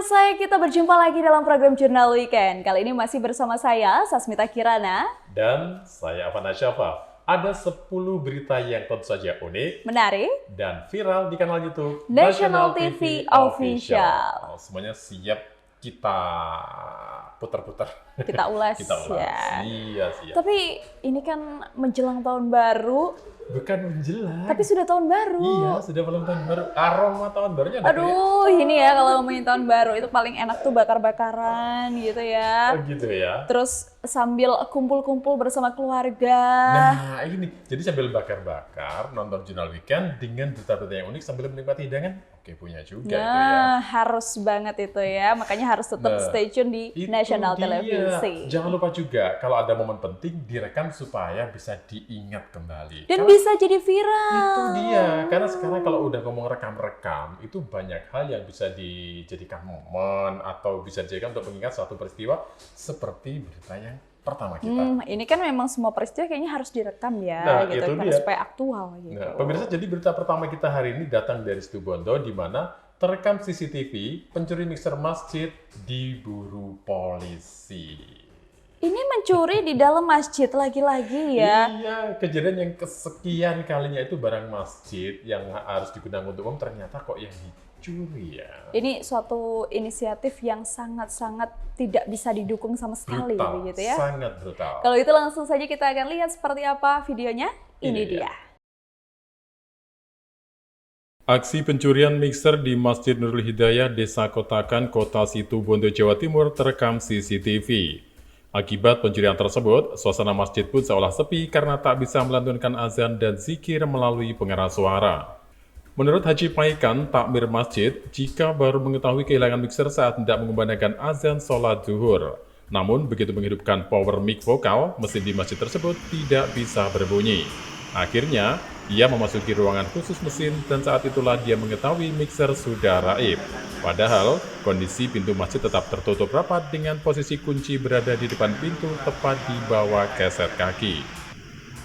Pemirsa, kita berjumpa lagi dalam program Jurnal Weekend. Kali ini masih bersama saya, Sasmita Kirana. Dan saya Afan Asyafa. Ada 10 berita yang tentu saja unik, menarik, dan viral di kanal YouTube National TV Official. Semuanya siap kita putar-putar. Kita ulas, Kita ulas. Ya. Iya, siap. Tapi ini kan menjelang tahun baru. Bukan menjelang. Tapi sudah tahun baru. Iya, sudah malam tahun baru. Aroma tahun barunya ada. Aduh, ini ya kalau ngomongin tahun baru itu paling enak tuh bakar-bakaran gitu ya. Oh gitu ya. Terus sambil kumpul-kumpul bersama keluarga. Nah ini, jadi sambil bakar-bakar, nonton Jurnal Weekend dengan berita-berita yang unik sambil menikmati hidangan. Oke, punya juga itu ya. Nah, harus banget itu ya. Makanya harus tetap stay tune di National Televisi. Jangan lupa juga, kalau ada momen penting, direkam supaya bisa diingat kembali. Dan bisa jadi viral. Itu dia, karena sekarang kalau udah ngomong rekam-rekam, itu banyak hal yang bisa dijadikan momen atau bisa dijadikan untuk mengingat suatu peristiwa seperti berita yang pertama kita. Ini kan memang semua peristiwa kayaknya harus direkam ya, Nah, gitu, itu karena dia. supaya aktual gitu. Nah, pemirsa, jadi berita pertama kita hari ini datang dari Situbondo, di mana terekam CCTV pencuri mixer masjid diburu polisi. Ini mencuri di dalam masjid lagi-lagi ya. Iya, kejadian yang kesekian kalinya itu barang masjid yang harus digunakan untuk umum ternyata kok yang dicuri ya. Ini suatu inisiatif yang sangat-sangat tidak bisa didukung sama sekali Brutal, begitu ya. sangat brutal. Kalau itu langsung saja kita akan lihat seperti apa videonya. Ini dia. Aksi pencurian mixer di Masjid Nurul Hidayah, Desa Kotakan, Kota Situbondo, Jawa Timur terekam CCTV. Akibat pencurian tersebut, suasana masjid pun seolah sepi karena tak bisa melantunkan azan dan zikir melalui pengeras suara. Menurut Haji Paikan, takmir masjid, jika baru mengetahui kehilangan mixer saat hendak mengumandangkan azan sholat zuhur. Namun, begitu menghidupkan power mic vokal, mesin di masjid tersebut tidak bisa berbunyi. Akhirnya, ia memasuki ruangan khusus mesin dan saat itulah dia mengetahui mixer sudah raib. Padahal, kondisi pintu masjid tetap tertutup rapat dengan posisi kunci berada di depan pintu tepat di bawah keset kaki.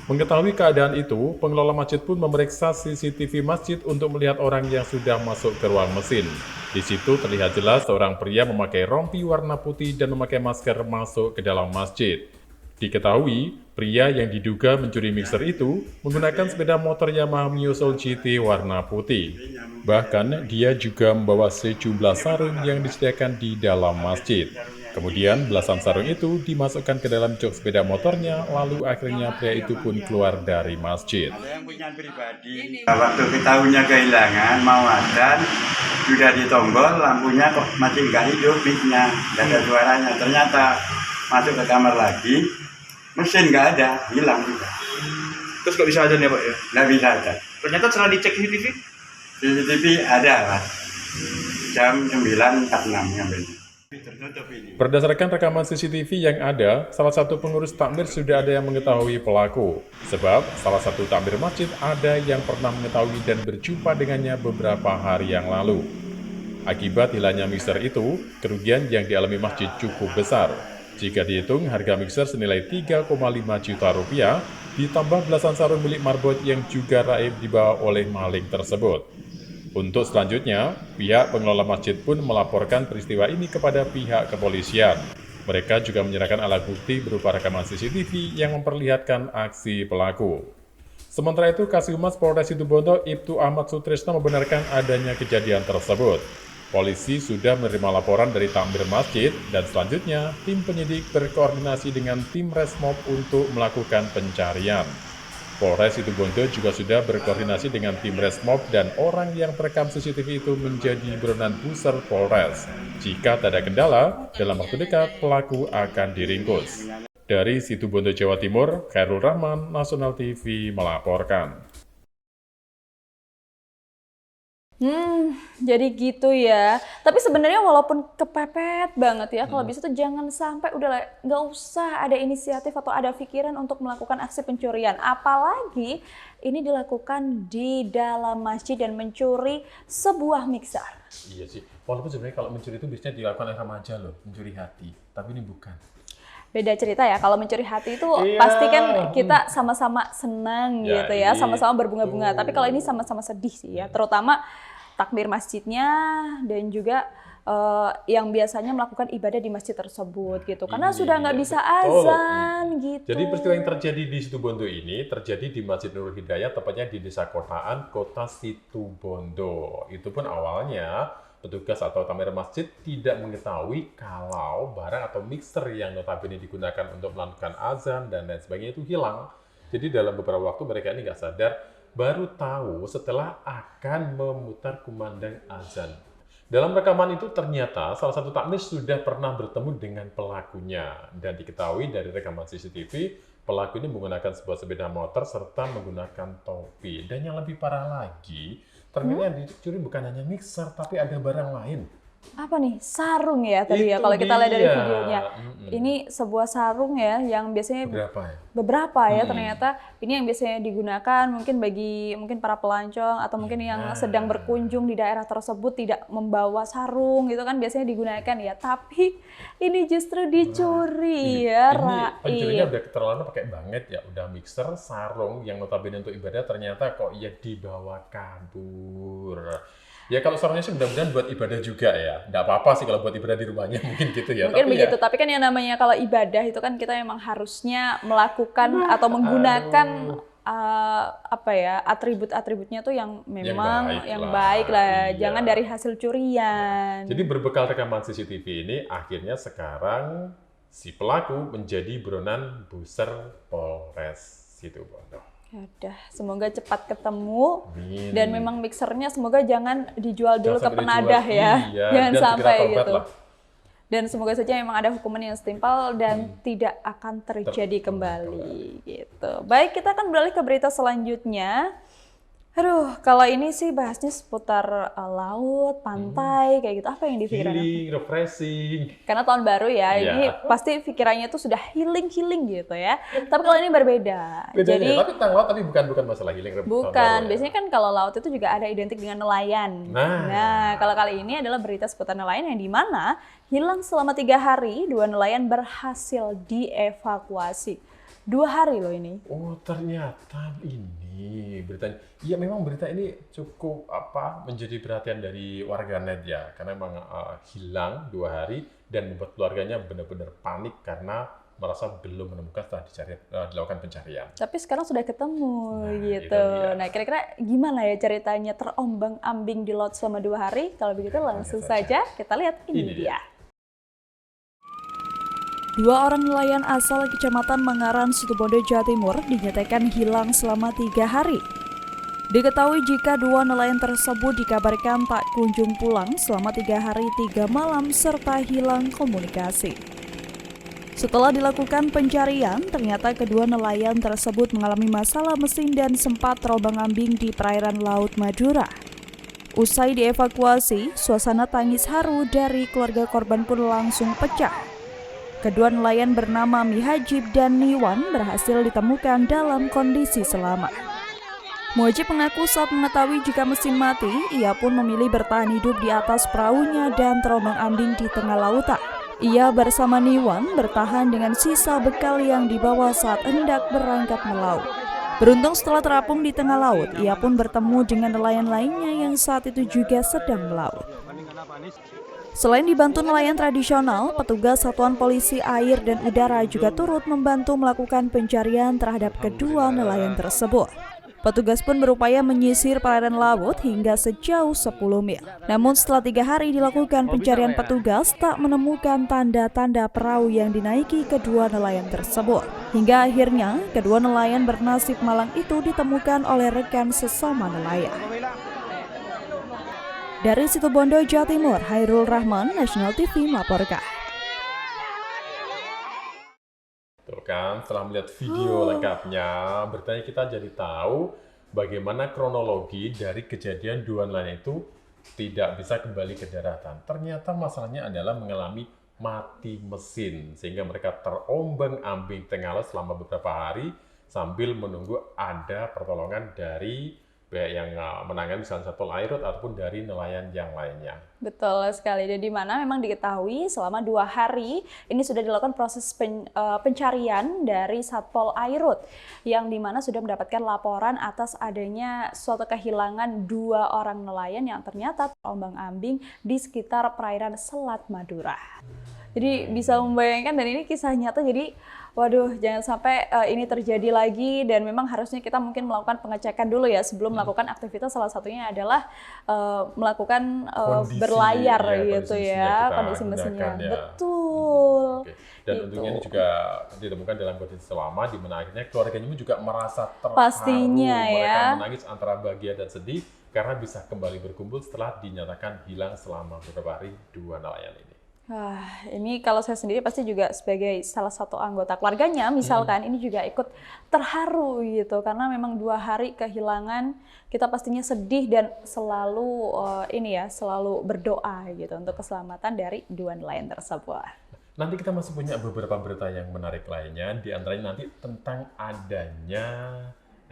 Mengetahui keadaan itu, pengelola masjid pun memeriksa CCTV masjid untuk melihat orang yang sudah masuk ke ruang mesin. Di situ terlihat jelas seorang pria memakai rompi warna putih dan memakai masker masuk ke dalam masjid. Diketahui, pria yang diduga mencuri mixer itu menggunakan sepeda motor Yamaha Mio Soul GT warna putih. Bahkan, dia juga membawa sejumlah sarung yang disediakan di dalam masjid. Kemudian, belasan sarung itu dimasukkan ke dalam jok sepeda motornya, lalu akhirnya pria itu pun keluar dari masjid. Yang punya pribadi, waktu ketahuinya kehilangan, mau adzan, sudah ditombol, lampunya kok masih nggak hidup, mic-nya, nggak ada suaranya. Ternyata masuk ke kamar lagi, mesin nggak ada, hilang juga. Terus kok bisa adzan ya Pak ya? Nggak bisa adzan. Ternyata setelah dicek CCTV? CCTV ada Pak, jam 9.46 ngambilnya. Tertutup ini. Berdasarkan rekaman CCTV yang ada, salah satu pengurus takmir sudah ada yang mengetahui pelaku. Sebab, salah satu takmir masjid ada yang pernah mengetahui dan berjumpa dengannya beberapa hari yang lalu. Akibat hilangnya mixer itu, kerugian yang dialami masjid cukup besar. Jika dihitung, harga mixer senilai 3,5 juta rupiah, ditambah belasan sarung milik marbot yang juga raib dibawa oleh maling tersebut. Untuk selanjutnya, pihak pengelola masjid pun melaporkan peristiwa ini kepada pihak kepolisian. Mereka juga menyerahkan alat bukti berupa rekaman CCTV yang memperlihatkan aksi pelaku. Sementara itu, Kasihhumas Polres Situbondo Ibtu Ahmad Sutrisno membenarkan adanya kejadian tersebut. Polisi sudah menerima laporan dari takmir masjid dan selanjutnya tim penyidik berkoordinasi dengan tim Resmob untuk melakukan pencarian. Polres Situbondo juga sudah berkoordinasi dengan tim Resmob dan orang yang terekam CCTV itu menjadi buronan Buser Polres. Jika tak ada kendala, dalam waktu dekat pelaku akan diringkus. Dari Situbondo, Jawa Timur, Khairul Rahman, Nasional TV melaporkan. Jadi gitu ya. Tapi sebenarnya walaupun kepepet banget ya, kalau bisa tuh jangan sampai nggak usah ada inisiatif atau ada pikiran untuk melakukan aksi pencurian. Apalagi ini dilakukan di dalam masjid dan mencuri sebuah mixer. Iya sih, walaupun sebenarnya kalau mencuri itu biasanya dilakukan oleh remaja loh, mencuri hati. Tapi ini bukan. Beda cerita ya, kalau mencuri hati itu Iya. pasti kan kita sama-sama senang Ya, gitu ya, itu. sama-sama berbunga-bunga. Tapi kalau ini sama-sama sedih sih ya, terutama takmir masjidnya dan juga yang biasanya melakukan ibadah di masjid tersebut gitu. Karena Ini sudah nggak dia, bisa betul. azan gitu. Jadi peristiwa yang terjadi di Situbondo ini terjadi di Masjid Nurul Hidayah, tepatnya di Desa Kotaan, Kota Situbondo. Itu pun awalnya petugas atau tamir masjid tidak mengetahui kalau barang atau mixer yang notabene digunakan untuk melakukan azan dan lain sebagainya itu hilang. Jadi dalam beberapa waktu mereka ini nggak sadar, baru tahu setelah akan memutar kumandang azan. Dalam rekaman itu ternyata salah satu takmir sudah pernah bertemu dengan pelakunya dan diketahui dari rekaman CCTV pelaku ini menggunakan sebuah sepeda motor serta menggunakan topi. Dan yang lebih parah lagi, ternyata yang dicuri bukan hanya mixer tapi ada barang lain. Apa nih? Sarung ya tadi ya Itu kalau kita lihat dari dia. videonya. Ini sebuah sarung ya yang biasanya Berapa ya? beberapa ya ternyata ini yang biasanya digunakan mungkin bagi para pelancong atau mungkin yang sedang berkunjung di daerah tersebut tidak membawa sarung gitu kan biasanya digunakan ya, tapi ini justru dicuri ya, Ini pencurinya Raib. udah keterlaluan pakai banget ya, udah mixer, sarung yang notabene untuk ibadah ternyata kok ya dibawa kabur. Ya kalau sarungnya sih mudah-mudahan buat ibadah juga ya. Nggak apa-apa sih kalau buat ibadah di rumahnya mungkin gitu ya. Mungkin Tapi begitu, ya, tapi kan yang namanya kalau ibadah itu kan kita memang harusnya melakukan atau menggunakan atribut-atributnya tuh yang memang yang baik lah, Iya. jangan dari hasil curian. Jadi berbekal rekaman CCTV ini, akhirnya sekarang si pelaku menjadi buronan Buser Polres Situbondo. Ya udah, semoga cepat ketemu Amin. dan memang mixernya semoga jangan dijual dulu Jangan ke sampai penadah dijual. ya, Iya, jangan dan segera sampai tobat gitu. lah. Dan semoga saja memang ada hukuman yang setimpal dan tidak akan terjadi kembali gitu. Baik, kita akan beralih ke berita selanjutnya. Aduh, kalau ini sih bahasnya seputar laut, pantai, kayak gitu. Apa yang di pikiran? Healing, refreshing. Karena tahun baru ya, Iya. ini pasti pikirannya tuh sudah healing gitu ya. Tapi kalau ini berbeda. Bedanya, Jadi tapi tentang laut, tapi bukan masalah healing. tahun bukan, baru ya. biasanya kan kalau laut itu juga ada identik dengan nelayan. Nah. Kalau kali ini adalah berita seputar nelayan yang di mana hilang selama 3 hari, 2 nelayan berhasil dievakuasi. 2 hari loh ini. Oh ternyata ini beritanya. Iya memang berita ini cukup menjadi perhatian dari warganet ya, karena memang hilang 2 hari dan membuat keluarganya benar-benar panik karena merasa belum menemukan setelah dilakukan pencarian. Tapi sekarang sudah ketemu gitu. itu dia. Nah kira-kira gimana ya ceritanya terombang-ambing di laut selama 2 hari? Kalau begitu langsung saja kita lihat ini dia. 2 orang nelayan asal Kecamatan Mangaran, Situbondo, Jawa Timur dinyatakan hilang selama 3 hari. Diketahui jika 2 nelayan tersebut dikabarkan tak kunjung pulang selama 3 hari 3 malam serta hilang komunikasi. Setelah dilakukan pencarian, ternyata kedua nelayan tersebut mengalami masalah mesin dan sempat terombang-ambing di perairan Laut Madura. Usai dievakuasi, suasana tangis haru dari keluarga korban pun langsung pecah. Kedua nelayan bernama Mihajib dan Niwan berhasil ditemukan dalam kondisi selamat. Muajib mengaku saat mengetahui jika mesin mati, ia pun memilih bertahan hidup di atas perahunya dan terombang-ambing di tengah lautan. Ia bersama Niwan bertahan dengan sisa bekal yang dibawa saat hendak berangkat melaut. Beruntung setelah terapung di tengah laut, ia pun bertemu dengan nelayan lainnya yang saat itu juga sedang melaut. Selain dibantu nelayan tradisional, petugas Satuan Polisi Air dan Udara juga turut membantu melakukan pencarian terhadap kedua nelayan tersebut. Petugas pun berupaya menyisir perairan laut hingga sejauh 10 mil. Namun setelah 3 hari dilakukan pencarian, petugas tak menemukan tanda-tanda perahu yang dinaiki kedua nelayan tersebut. Hingga akhirnya, kedua nelayan bernasib malang itu ditemukan oleh rekan sesama nelayan. Dari Situbondo, Jawa Timur, Hairul Rahman, National TV melaporkan. Tuh kan, setelah melihat video lengkapnya, bertanya kita jadi tahu bagaimana kronologi dari kejadian 2 nelayan itu tidak bisa kembali ke daratan. Ternyata masalahnya adalah mengalami mati mesin, sehingga mereka terombang-ambing tengah laut selama beberapa hari sambil menunggu ada pertolongan dari pihak yang menangani misalnya Satpol Air ataupun dari nelayan yang lainnya. Betul sekali. Dan di mana memang diketahui selama 2 hari ini sudah dilakukan proses pencarian dari Satpol Airut yang di mana sudah mendapatkan laporan atas adanya suatu kehilangan 2 orang nelayan yang ternyata terombang-ambing di sekitar perairan Selat Madura. Jadi bisa membayangkan, dan ini kisah nyata, jadi waduh jangan sampai ini terjadi lagi, dan memang harusnya kita mungkin melakukan pengecekan dulu ya sebelum melakukan aktivitas, salah satunya adalah melakukan berlayar gitu ya, kondisi mesinnya. Ya. Betul. Oke. Dan Gitu. untungnya ini juga ditemukan dalam kondisi selamat, di mana akhirnya keluarganya ini juga merasa terharu. Pastinya Mereka ya. menangis antara bahagia dan sedih karena bisa kembali berkumpul setelah dinyatakan hilang selama beberapa hari 2 nelayan ini. Ini kalau saya sendiri pasti juga sebagai salah satu anggota keluarganya, misalkan ini juga ikut terharu gitu, karena memang 2 hari kehilangan, kita pastinya sedih dan selalu selalu berdoa gitu untuk keselamatan dari 2 nelayan tersebut. Nanti kita masih punya beberapa berita yang menarik lainnya, di antaranya nanti tentang adanya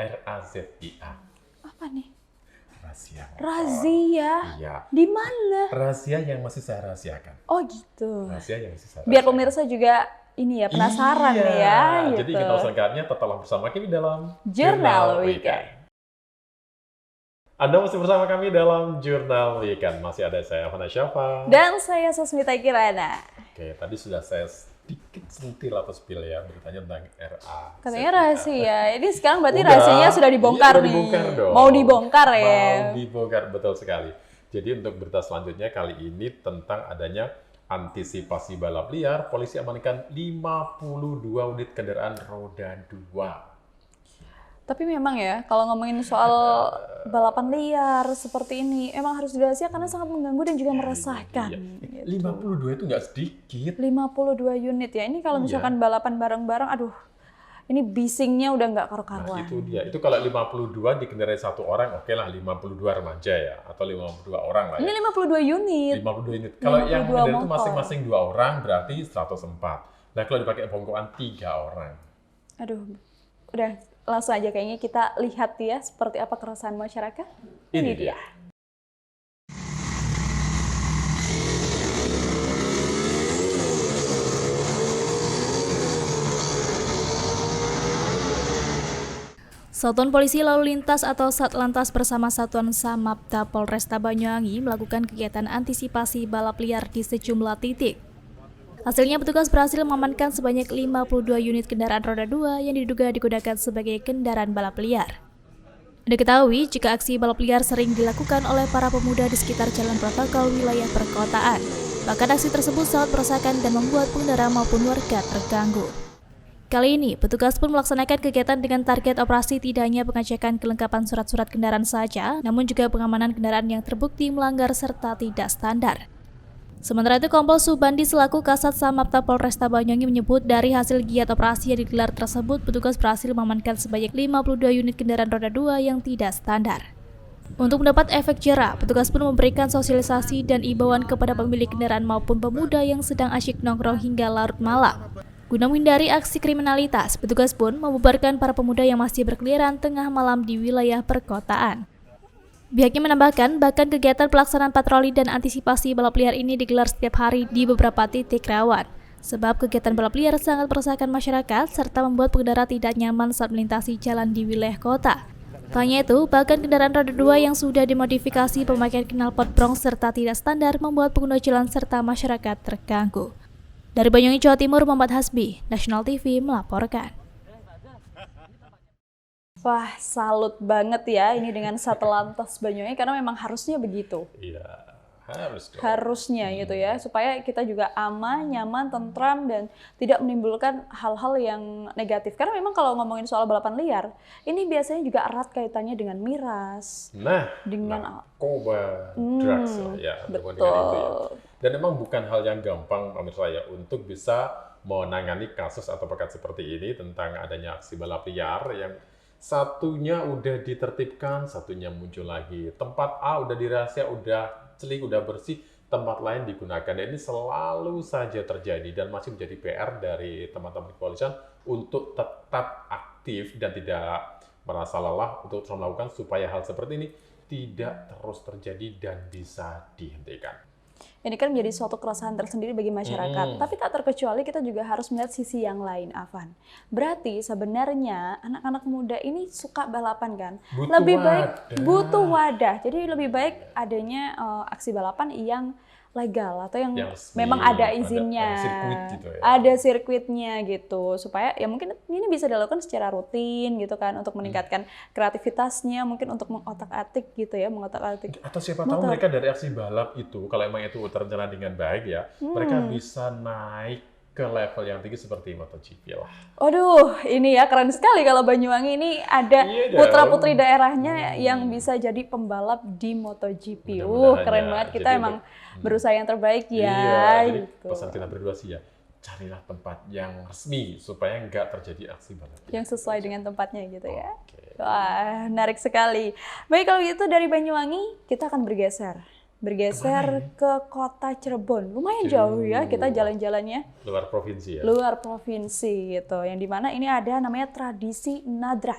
RAZIA. Apa nih? Rahasia. Razia? Iya. Di mana? Rahasia yang masih saya rahasiakan. Oh gitu. Rahasia yang masih saya Biar rahasiakan. pemirsa juga ini ya penasaran Iya. ya gitu. Jadi kita selengkapnya tetaplah bersama kami dalam Jurnal Weekend. Anda masih bersama kami dalam Jurnal Weekend. Masih ada saya, Fana Syafa. Dan saya Sasmita Kirana. Oke, tadi sudah saya sedikit sentil atau spill ya beritanya tentang RA. Katanya rahasia. Ini sekarang berarti Udah. rahasianya sudah dibongkar Iya, nih. dibongkar dong. Mau dibongkar ya. Mau dibongkar, betul sekali. Jadi untuk berita selanjutnya kali ini tentang adanya antisipasi balap liar, polisi amankan 52 unit kendaraan roda 2. Tapi memang ya, kalau ngomongin soal balapan liar seperti ini, emang harus dirahasiakan karena sangat mengganggu dan juga meresahkan. Iya. Gitu. 52 itu nggak sedikit. 52 unit ya. Ini kalau Iya. misalkan balapan bareng-bareng, aduh, ini bisingnya udah nggak Nah, karu-karuan. itu dia. Itu kalau 52 dikendarai 1 orang, oke lah 52 remaja ya, atau 52 orang lah Ini ya. 52 unit. 52 unit. Kalau yang 52 mengendarai itu motor. masing-masing 2 orang, berarti 104. Nah, kalau dipakai bongkoan 3 orang. Aduh, udah langsung aja kayaknya kita lihat ya seperti apa keresahan masyarakat. Ini dia. Satuan Polisi Lalu Lintas atau Satlantas bersama Satuan Samapta Polresta Banyuwangi melakukan kegiatan antisipasi balap liar di sejumlah titik. Hasilnya petugas berhasil mengamankan sebanyak 52 unit kendaraan roda 2 yang diduga digunakan sebagai kendaraan balap liar. Diketahui jika aksi balap liar sering dilakukan oleh para pemuda di sekitar jalan protokol wilayah perkotaan. Bahkan aksi tersebut sangat meresahkan dan membuat pengendara maupun warga terganggu. Kali ini, petugas pun melaksanakan kegiatan dengan target operasi tidak hanya pengecekan kelengkapan surat-surat kendaraan saja, namun juga pengamanan kendaraan yang terbukti melanggar serta tidak standar. Sementara itu, Kompol Subandi selaku Kasat Samapta Polresta Banyuwangi menyebut dari hasil giat operasi yang digelar tersebut, petugas berhasil mengamankan sebanyak 52 unit kendaraan roda 2 yang tidak standar. Untuk mendapat efek jera, petugas pun memberikan sosialisasi dan imbauan kepada pemilik kendaraan maupun pemuda yang sedang asyik nongkrong hingga larut malam. Guna menghindari aksi kriminalitas, petugas pun membubarkan para pemuda yang masih berkeliaran tengah malam di wilayah perkotaan. Pihaknya menambahkan, bahkan kegiatan pelaksanaan patroli dan antisipasi balap liar ini digelar setiap hari di beberapa titik rawan. Sebab kegiatan balap liar sangat meresahkan masyarakat serta membuat pengendara tidak nyaman saat melintasi jalan di wilayah kota. Tak hanya itu, bahkan kendaraan roda 2 yang sudah dimodifikasi pemakaian knalpot bronze serta tidak standar membuat pengguna jalan serta masyarakat terganggu. Dari Banyuwangi, Jawa Timur, Muhammad Hasbi, National TV melaporkan. Wah, salut banget ya ini dengan Satlantas Banyuwangi karena memang harusnya begitu. Iya, harus dong. Harusnya gitu ya, supaya kita juga aman, nyaman, tentram, dan tidak menimbulkan hal-hal yang negatif. Karena memang kalau ngomongin soal balapan liar, ini biasanya juga erat kaitannya dengan miras, Nah, dengan narkoba, drugs lah ya, hubungan dengan itu ya. Dan memang bukan hal yang gampang, pemirsa ya, untuk bisa menangani kasus atau perkara seperti ini tentang adanya aksi balap liar yang satunya udah ditertibkan, satunya muncul lagi. Tempat A udah dirahasia, udah celing, udah bersih, tempat lain digunakan. Dan ini selalu saja terjadi dan masih menjadi PR dari teman-teman kepolisian untuk tetap aktif dan tidak merasa lelah untuk terus melakukan supaya hal seperti ini tidak terus terjadi dan bisa dihentikan. Ini kan menjadi suatu keresahan tersendiri bagi masyarakat. Tapi tak terkecuali kita juga harus melihat sisi yang lain, Afan. Berarti sebenarnya anak-anak muda ini suka balapan kan? Butuh wadah. Jadi lebih baik adanya aksi balapan yang legal atau yang resmi, memang ada izinnya, ada sirkuit gitu ya. ada sirkuitnya gitu, supaya ya mungkin ini bisa dilakukan secara rutin gitu kan, untuk meningkatkan kreativitasnya, mungkin untuk mengotak-atik gitu ya, mengotak-atik. Atau siapa tahu mereka dari aksi balap itu, kalau emang itu terencana dengan baik ya, mereka bisa naik ke level yang tinggi seperti MotoGP lah. Aduh, ini ya keren sekali kalau Banyuwangi ini ada putra-putri daerahnya yang bisa jadi pembalap di MotoGP. Keren banget, kita emang berusaha yang terbaik ya. Iya, jadi gitu. pesan kita berdua sih ya, carilah tempat yang resmi supaya nggak terjadi aksi balap. Yang sesuai dengan tempatnya gitu ya. Wah, menarik sekali. Baik, kalau gitu dari Banyuwangi kita akan bergeser ke kota Cirebon. Lumayan jauh ya kita jalan-jalannya. Luar provinsi ya? Luar provinsi gitu. Yang dimana ini ada namanya tradisi Nadran.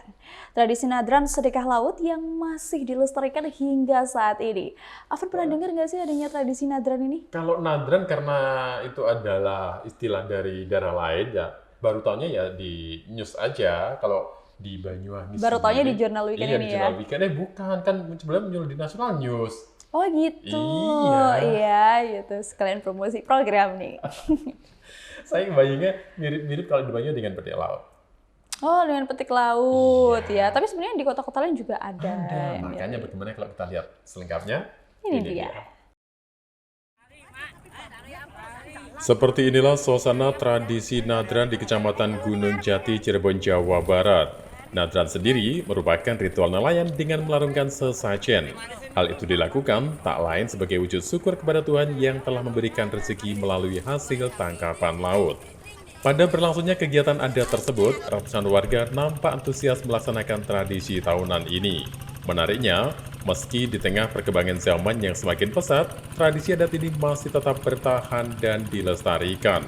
Tradisi Nadran sedekah laut yang masih dilestarikan hingga saat ini. Afan pernah dengar nggak sih adanya tradisi Nadran ini? Kalau Nadran karena itu adalah istilah dari daerah lain ya, baru taunya ya di news aja. Kalau di Banyuwangi baru taunya di sendiri, Jurnal Weekend iya, ini di ya? Jurnal Weekend. Bukan, kan sebenarnya muncul di National News. Oh gitu, Iya. gitu. Sekalian promosi program nih. Saya kebayangnya mirip-mirip kalau di Banyuwangi dengan petik laut. Oh, dengan petik laut ya. Tapi sebenarnya di kota-kota lain juga ada. yang Makanya mirip. bagaimana kalau kita lihat selengkapnya? Ini dia. Seperti inilah suasana tradisi Nadran di Kecamatan Gunung Jati, Cirebon, Jawa Barat. Nadran sendiri merupakan ritual nelayan dengan melarungkan sesajen. Hal itu dilakukan tak lain sebagai wujud syukur kepada Tuhan yang telah memberikan rezeki melalui hasil tangkapan laut. Pada berlangsungnya kegiatan adat tersebut, ratusan warga nampak antusias melaksanakan tradisi tahunan ini. Menariknya, meski di tengah perkembangan zaman yang semakin pesat, tradisi adat ini masih tetap bertahan dan dilestarikan.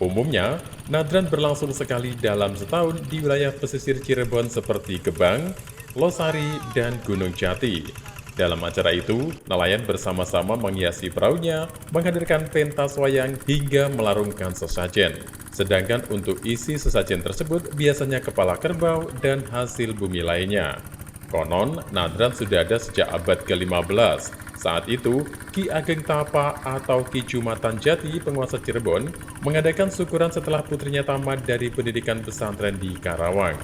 Umumnya, Nadran berlangsung sekali dalam setahun di wilayah pesisir Cirebon seperti Gebang, Losari, dan Gunung Jati. Dalam acara itu, nelayan bersama-sama menghiasi perahunya, menghadirkan pentas wayang hingga melarungkan sesajen. Sedangkan untuk isi sesajen tersebut biasanya kepala kerbau dan hasil bumi lainnya. Konon, Nadran sudah ada sejak abad ke-15. Saat itu, Ki Ageng Tapa atau Ki Jumatan Jati, penguasa Cirebon, mengadakan syukuran setelah putrinya tamat dari pendidikan pesantren di Karawang.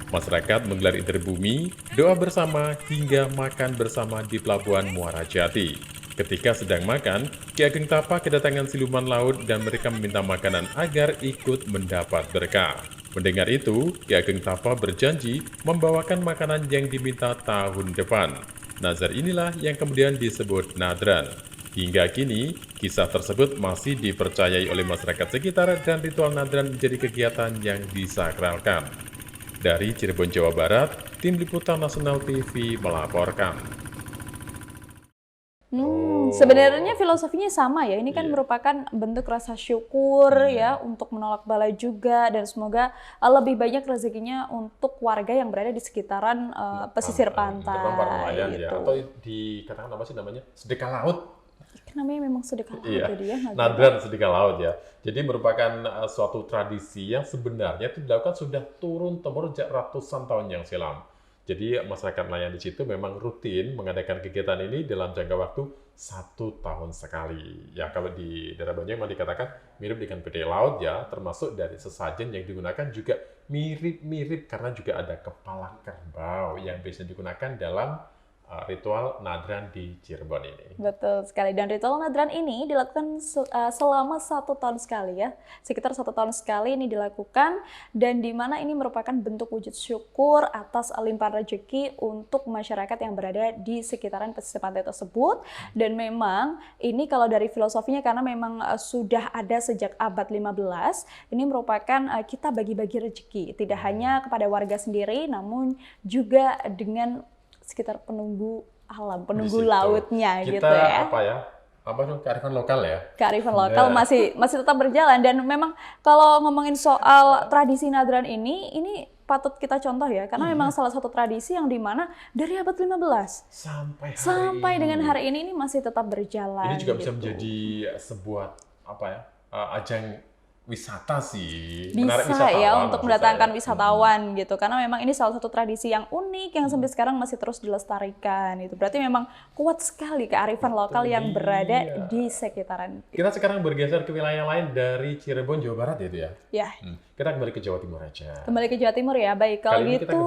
Masyarakat menggelar interbumi, doa bersama, hingga makan bersama di Pelabuhan Muara Jati. Ketika sedang makan, Ki Ageng Tapa kedatangan siluman laut dan mereka meminta makanan agar ikut mendapat berkah. Mendengar itu, Ki Ageng Tapa berjanji membawakan makanan yang diminta tahun depan. Nazar inilah yang kemudian disebut Nadran. Hingga kini, kisah tersebut masih dipercayai oleh masyarakat sekitar dan ritual Nadran menjadi kegiatan yang disakralkan. Dari Cirebon, Jawa Barat, Tim Liputan Nasional TV melaporkan. Sebenarnya filosofinya sama ya. Ini kan merupakan bentuk rasa syukur ya untuk menolak bala juga, dan semoga lebih banyak rezekinya untuk warga yang berada di sekitaran pesisir pantai. Nelayan gitu. ya, atau dikatakan apa sih namanya? Sedekah laut. Namanya memang sedekah laut jadi ya. Nadran sedekah laut ya. Jadi merupakan suatu tradisi yang sebenarnya itu dilakukan sudah turun-temurun sejak ratusan tahun yang silam. Jadi masyarakat nelayan di situ memang rutin mengadakan kegiatan ini dalam jangka waktu 1 tahun sekali. Ya kalau di daerah Banyuwangi memang dikatakan mirip dengan petik laut ya, termasuk dari sesajen yang digunakan juga mirip-mirip karena juga ada kepala kerbau yang biasa digunakan dalam ritual Nadran di Cirebon ini. Betul sekali. Dan ritual Nadran ini dilakukan selama 1 tahun sekali ya. Sekitar 1 tahun sekali ini dilakukan, dan di mana ini merupakan bentuk wujud syukur atas limpahan rezeki untuk masyarakat yang berada di sekitaran pesisir pantai tersebut. Dan memang ini kalau dari filosofinya karena memang sudah ada sejak abad 15, ini merupakan kita bagi-bagi rezeki. Tidak hanya kepada warga sendiri, namun juga dengan sekitar penunggu alam, penunggu lautnya kita, gitu ya. Apa itu kearifan lokal ya? Kearifan lokal masih tetap berjalan, dan memang kalau ngomongin soal tradisi Nadran ini patut kita contoh ya, karena memang salah satu tradisi yang dimana dari abad 15 sampai dengan hari ini masih tetap berjalan. Ini juga bisa gitu. menjadi sebuah apa ya, ajang wisata sih, Bisa menarik wisatawan ya untuk maksud mendatangkan saya. wisatawan gitu, karena memang ini salah satu tradisi yang unik yang sampai sekarang masih terus dilestarikan. Itu berarti memang kuat sekali kearifan lokal yang berada di sekitaran. Kita sekarang bergeser ke wilayah lain dari Cirebon, Jawa Barat ya itu ya. Ya, Kita kembali ke Jawa Timur aja. kembali ke Jawa Timur ya. Baik, kalau Kali ini gitu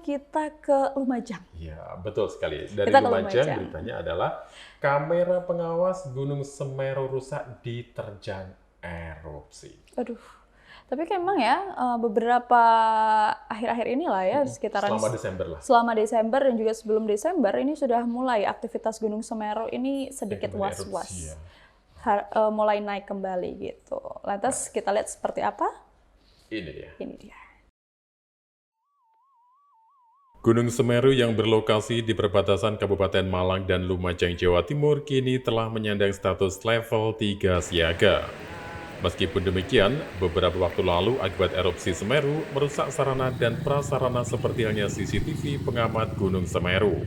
kita ke Lumajang. Iya, betul sekali. Dari Kita ke Lumajang, Lumajang. beritanya adalah kamera pengawas Gunung Semeru rusak diterjang erupsi. Aduh, tapi kan emang ya beberapa akhir-akhir inilah ya sekitaran Selama Desember lah. selama Desember dan juga sebelum Desember ini sudah mulai aktivitas Gunung Semeru ini sedikit Kembali erupsi, was-was. ya. Mulai naik kembali gitu. Lantas kita lihat seperti apa? Ini dia. Ini dia. Gunung Semeru yang berlokasi di perbatasan Kabupaten Malang dan Lumajang, Jawa Timur kini telah menyandang status level 3 siaga. Meskipun demikian, beberapa waktu lalu akibat erupsi Semeru merusak sarana dan prasarana seperti halnya CCTV pengamat Gunung Semeru.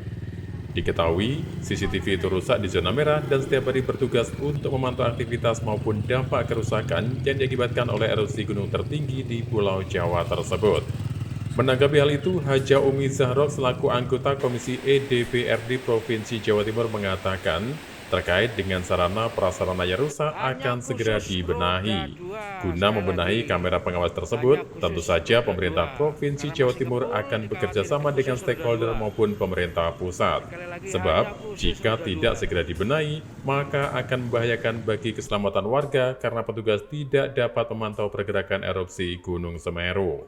Diketahui, CCTV itu rusak di zona merah dan setiap hari bertugas untuk memantau aktivitas maupun dampak kerusakan yang diakibatkan oleh erupsi gunung tertinggi di Pulau Jawa tersebut. Menanggapi hal itu, Haja Umi Zahrok selaku anggota Komisi DPRD Provinsi Jawa Timur mengatakan, terkait dengan sarana prasarana yang rusak akan segera dibenahi. Guna membenahi kamera pengawas tersebut, tentu saja pemerintah Provinsi Jawa Timur akan bekerja sama dengan stakeholder maupun pemerintah pusat. Sebab, jika tidak segera dibenahi, maka akan membahayakan bagi keselamatan warga karena petugas tidak dapat memantau pergerakan erupsi Gunung Semeru.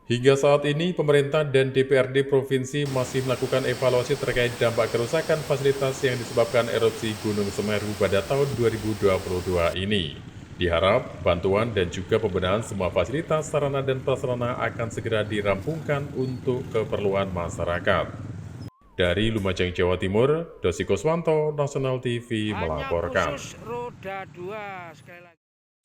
Hingga saat ini, pemerintah dan DPRD Provinsi masih melakukan evaluasi terkait dampak kerusakan fasilitas yang disebabkan erupsi Gunung Semeru pada tahun 2022 ini. Diharap bantuan dan juga pembenahan semua fasilitas, sarana dan prasarana akan segera dirampungkan untuk keperluan masyarakat. Dari Lumajang, Jawa Timur, Dosi Kuswanto, Nasional TV melaporkan. Roda 2 sekali lagi.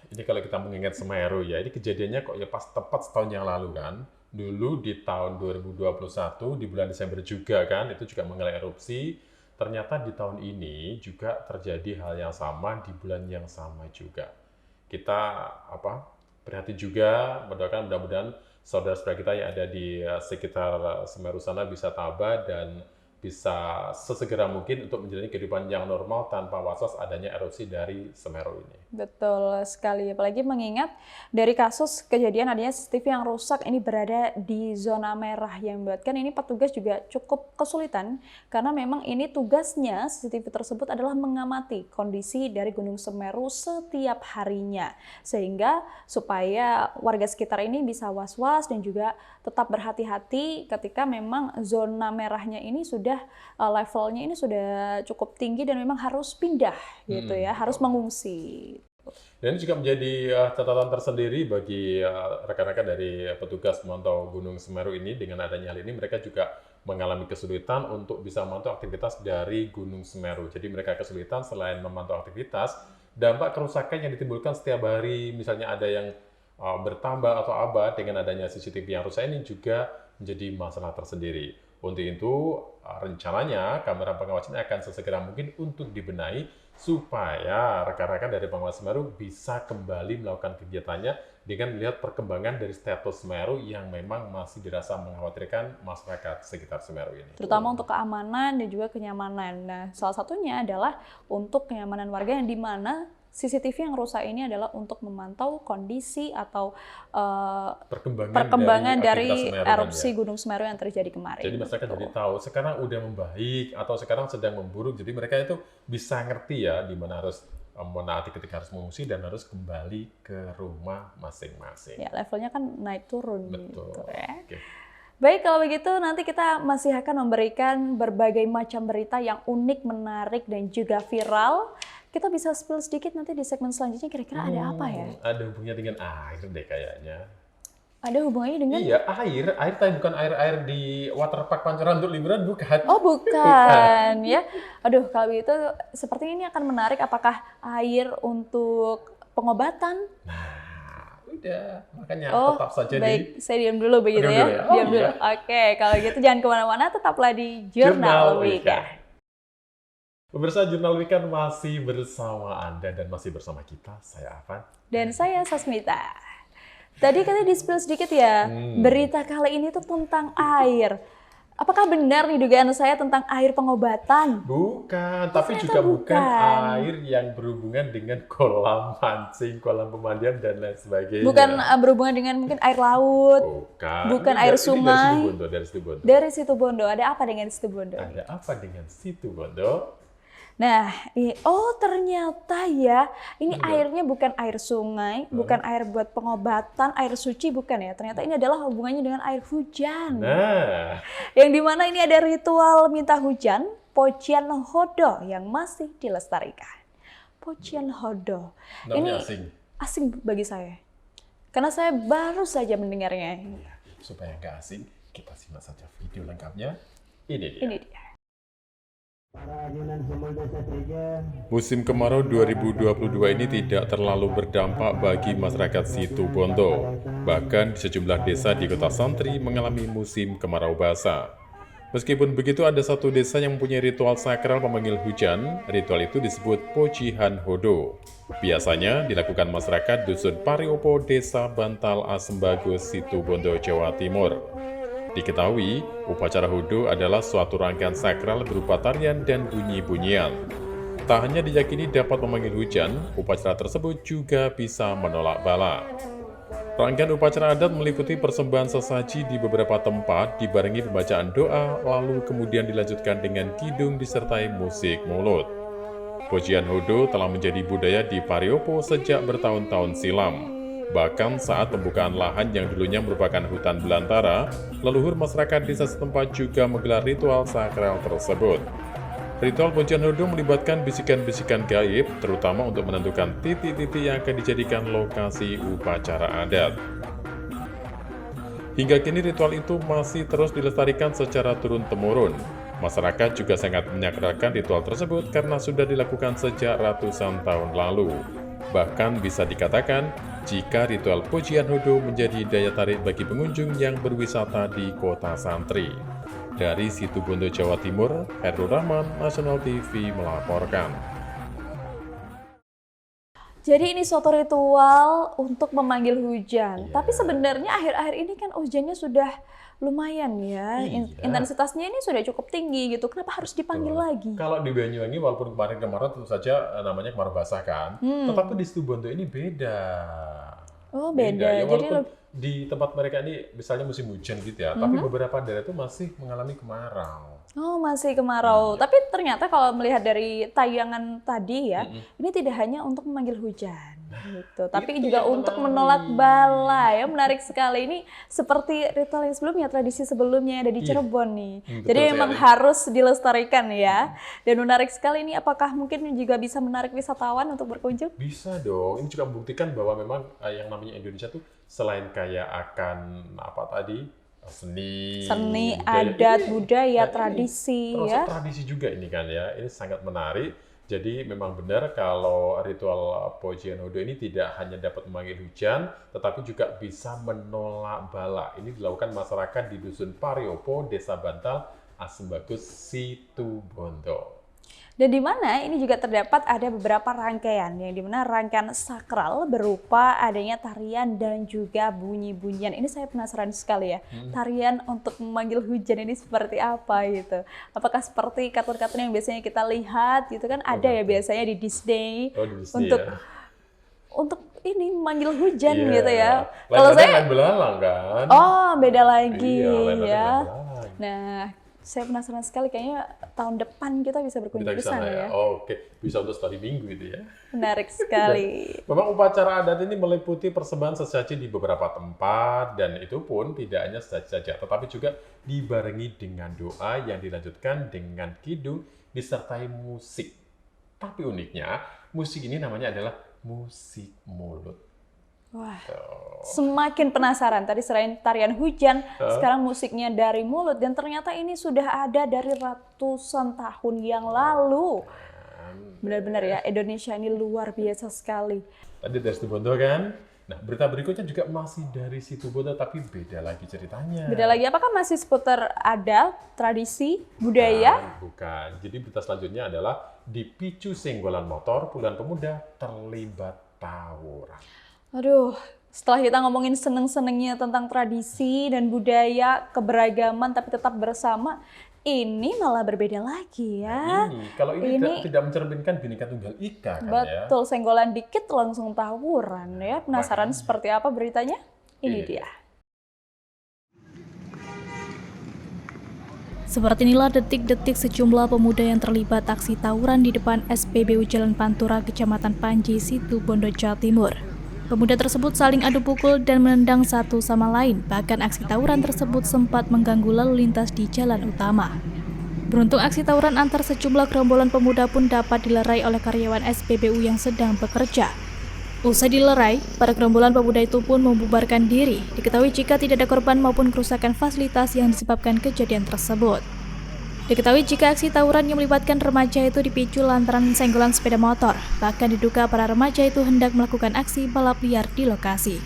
Ini kalau kita mengingat Semeru ya, ini kejadiannya kok ya pas tepat setahun yang lalu kan. Dulu di tahun 2021, di bulan Desember juga kan, itu juga mengalami erupsi. Ternyata di tahun ini juga terjadi hal yang sama di bulan yang sama juga. Kita prihatin juga, mendoakan mudah-mudahan saudara-saudara kita yang ada di sekitar Semeru sana bisa tabah dan bisa sesegera mungkin untuk menjalani kehidupan yang normal tanpa was-was adanya erupsi dari Semeru ini. Betul sekali, apalagi mengingat dari kasus kejadian adanya CCTV yang rusak ini berada di zona merah yang membuatkan ini petugas juga cukup kesulitan karena memang ini tugasnya CCTV tersebut adalah mengamati kondisi dari Gunung Semeru setiap harinya sehingga supaya warga sekitar ini bisa was-was dan juga tetap berhati-hati ketika memang zona merahnya ini sudah levelnya ini sudah cukup tinggi dan memang harus pindah gitu ya, harus mengungsi. Dan ini juga menjadi catatan tersendiri bagi rekan-rekan dari petugas memantau Gunung Semeru ini. Dengan adanya hal ini, mereka juga mengalami kesulitan untuk bisa memantau aktivitas dari Gunung Semeru. Jadi mereka kesulitan selain memantau aktivitas, dampak kerusakan yang ditimbulkan setiap hari, misalnya ada yang bertambah atau abad dengan adanya CCTV yang rusak ini juga menjadi masalah tersendiri. Untuk itu, rencananya kamera pengawas ini akan sesegera mungkin untuk dibenahi supaya rekan-rekan dari pengawas Semeru bisa kembali melakukan kegiatannya dengan melihat perkembangan dari status Semeru yang memang masih dirasa mengkhawatirkan masyarakat sekitar Semeru ini. Terutama untuk keamanan dan juga kenyamanan. Nah, salah satunya adalah untuk kenyamanan warga yang di mana CCTV yang rusak ini adalah untuk memantau kondisi atau perkembangan dari erupsi Gunung Semeru yang terjadi kemarin. Jadi masyarakat jadi tahu sekarang udah membaik atau sekarang sedang memburuk. Jadi mereka itu bisa ngerti ya di mana harus menaati ketika harus mengungsi dan harus kembali ke rumah masing-masing. Ya, levelnya kan naik turun. Betul. Gitu ya. Oke. Baik, kalau begitu nanti kita masih akan memberikan berbagai macam berita yang unik, menarik, dan juga viral. Kita bisa spill sedikit nanti di segmen selanjutnya kira-kira ada apa ya? Ada hubungannya dengan air deh kayaknya. Ada hubungannya dengan? Iya, air tapi bukan air di waterpark Pancoran untuk liburan, bukan. Oh, bukan ya. Aduh, kalau begitu sepertinya ini akan menarik. Apakah air untuk pengobatan? Nah, Udah, makanya Oh, tetap saja baik. Saya diam dulu begitu Diam ya. dulu ya? Oh, Diam iya. dulu. Oke, kalau gitu jangan kemana-mana, tetaplah di Jurnal Weekend. Pemirsa Jurnal Weekend masih bersama Anda dan masih bersama kita, saya Afan. Dan saya Sasmita. Tadi katanya di-spill sedikit ya, berita kali ini tuh tentang air. Apakah benar nih dugaan saya tentang air pengobatan? Bukan, tapi ternyata juga bukan bukan. air yang berhubungan dengan kolam mancing, kolam pemandian, dan lain sebagainya. Bukan berhubungan dengan mungkin air laut, bukan Ini air dari sungai. Dari situ Bondo. dari Situ Bondo. Ada apa dengan Situ Bondo? Ada apa dengan situ Bondo? Nah, oh ternyata ya, ini airnya bukan air sungai, bukan air buat pengobatan, air suci bukan ya. Ternyata ini adalah hubungannya dengan air hujan. Nah, Yang dimana ini ada ritual minta hujan, Pocian Hodo yang masih dilestarikan. Pocian Hodo. namanya Ini asing. asing bagi saya. Karena saya baru saja mendengarnya. Supaya nggak asing, kita simak saja video lengkapnya. Ini dia. Ini dia. Musim kemarau 2022 ini tidak terlalu berdampak bagi masyarakat Situ Bondo. Bahkan di sejumlah desa di Kota Santri mengalami musim kemarau basah. Meskipun begitu, ada satu desa yang mempunyai ritual sakral pemanggil hujan. Ritual itu disebut Pocihan Hodo. Biasanya dilakukan masyarakat Dusun Pariopo, Desa Bantal Asembagus, Situ Bondo, Jawa Timur. Diketahui, upacara Hodo adalah suatu rangkaian sakral berupa tarian dan bunyi-bunyian. Tak hanya diyakini dapat memanggil hujan, upacara tersebut juga bisa menolak bala. Rangkaian upacara adat meliputi persembahan sesaji di beberapa tempat, dibarengi pembacaan doa, lalu kemudian dilanjutkan dengan kidung disertai musik mulut. Pujian Hodo telah menjadi budaya di Pariopo sejak bertahun-tahun silam. Bahkan saat pembukaan lahan yang dulunya merupakan hutan belantara, leluhur masyarakat desa setempat juga menggelar ritual sakral tersebut. Ritual Pujian Hodo melibatkan bisikan-bisikan gaib, terutama untuk menentukan titik-titik yang akan dijadikan lokasi upacara adat. Hingga kini ritual itu masih terus dilestarikan secara turun-temurun. Masyarakat juga sangat menyakralkan ritual tersebut karena sudah dilakukan sejak ratusan tahun lalu. Bahkan bisa dikatakan, jika ritual Pujian Hodo menjadi daya tarik bagi pengunjung yang berwisata di Kota Santri. Dari Situ Bondo, Jawa Timur, Herul Rahman, Nasional TV melaporkan. Jadi ini suatu ritual untuk memanggil hujan. Tapi sebenarnya akhir-akhir ini kan hujannya sudah lumayan ya. Intensitasnya ini sudah cukup tinggi gitu. Kenapa harus dipanggil lagi? Kalau di Banyuwangi, walaupun kemarin tentu saja namanya kemarau basah kan, tetapi di Situ Bondo ini beda. Oh beda. Ya, Jadi walaupun di tempat mereka ini misalnya musim hujan gitu ya, tapi beberapa daerah itu masih mengalami kemarau. oh masih kemarau. Tapi ternyata kalau melihat dari tayangan tadi ya, ini tidak hanya untuk memanggil hujan. Gitu. Tapi itu juga yang untuk menarik. menolak bala ya. Menarik sekali. Ini seperti ritual yang sebelumnya, tradisi sebelumnya ada di Cirebon nih. Jadi betul memang sekali. harus dilestarikan ya. Dan menarik sekali ini, apakah mungkin juga bisa menarik wisatawan untuk berkunjung? Bisa dong, ini juga membuktikan bahwa memang yang namanya Indonesia tuh selain kaya akan apa tadi, seni, adat, budaya, ini tradisi termasuk ya. tradisi juga ini kan ya, ini sangat menarik. Jadi memang benar kalau ritual Pujian Hodo ini tidak hanya dapat memanggil hujan, tetapi juga bisa menolak bala. Ini dilakukan masyarakat di Dusun Pariopo, Desa Bantal, Asembagus, Situ Bondo. Dan di mana ini juga terdapat ada beberapa rangkaian, yang dimana rangkaian sakral berupa adanya tarian dan juga bunyi-bunyian. Ini saya penasaran sekali ya, tarian untuk memanggil hujan ini seperti apa gitu. Apakah seperti kartun-kartun yang biasanya kita lihat gitu kan, ada ya biasanya di Disney, Oh, di Disney untuk ya. untuk ini memanggil hujan Iya. gitu ya. Lain Kalau ada saya, lain belalang kan? oh beda lagi Iya, lain ada ya. lain belalang. Nah, saya penasaran sekali, kayaknya tahun depan kita bisa berkunjung Kita ke di sana sana ya. ya. Oke, bisa untuk study minggu itu ya. Menarik sekali. Memang upacara adat ini meliputi persembahan sesaji di beberapa tempat, dan itu pun tidak hanya sesaji saja, tetapi juga dibarengi dengan doa yang dilanjutkan dengan kidung disertai musik. Tapi uniknya, musik ini namanya adalah musik mulut. Wah, semakin penasaran. Tadi selain tarian hujan, sekarang musiknya dari mulut. Dan ternyata ini sudah ada dari ratusan tahun yang lalu. Benar-benar ya, Indonesia ini luar biasa sekali. Tadi dari Situ Bondo kan, Nah, berita berikutnya juga masih dari Situbondo, tapi beda lagi ceritanya. Beda lagi, apakah masih seputar adat, tradisi, budaya? Bukan. Jadi berita selanjutnya adalah dipicu senggolan motor, puluhan pemuda terlibat tawuran. Aduh, setelah kita ngomongin seneng-senengnya tentang tradisi dan budaya, keberagaman tapi tetap bersama, ini malah berbeda lagi ya. Kalau ini tidak mencerminkan Bhinneka Tunggal Ika kan ya. Betul, senggolan dikit langsung tawuran ya. Penasaran seperti apa beritanya? Ini dia. Seperti inilah detik-detik sejumlah pemuda yang terlibat aksi tawuran di depan SPBU Jalan Pantura, Kecamatan Panji, Situbondo, Jawa Timur. Pemuda tersebut saling adu pukul dan menendang satu sama lain, bahkan aksi tawuran tersebut sempat mengganggu lalu lintas di jalan utama. Beruntung aksi tawuran antar sejumlah gerombolan pemuda pun dapat dilerai oleh karyawan SPBU yang sedang bekerja. Usai dilerai, para gerombolan pemuda itu pun membubarkan diri. Diketahui jika tidak ada korban maupun kerusakan fasilitas yang disebabkan kejadian tersebut. Diketahui jika aksi tawuran yang melibatkan remaja itu dipicu lantaran senggolan sepeda motor. Bahkan diduga para remaja itu hendak melakukan aksi balap liar di lokasi.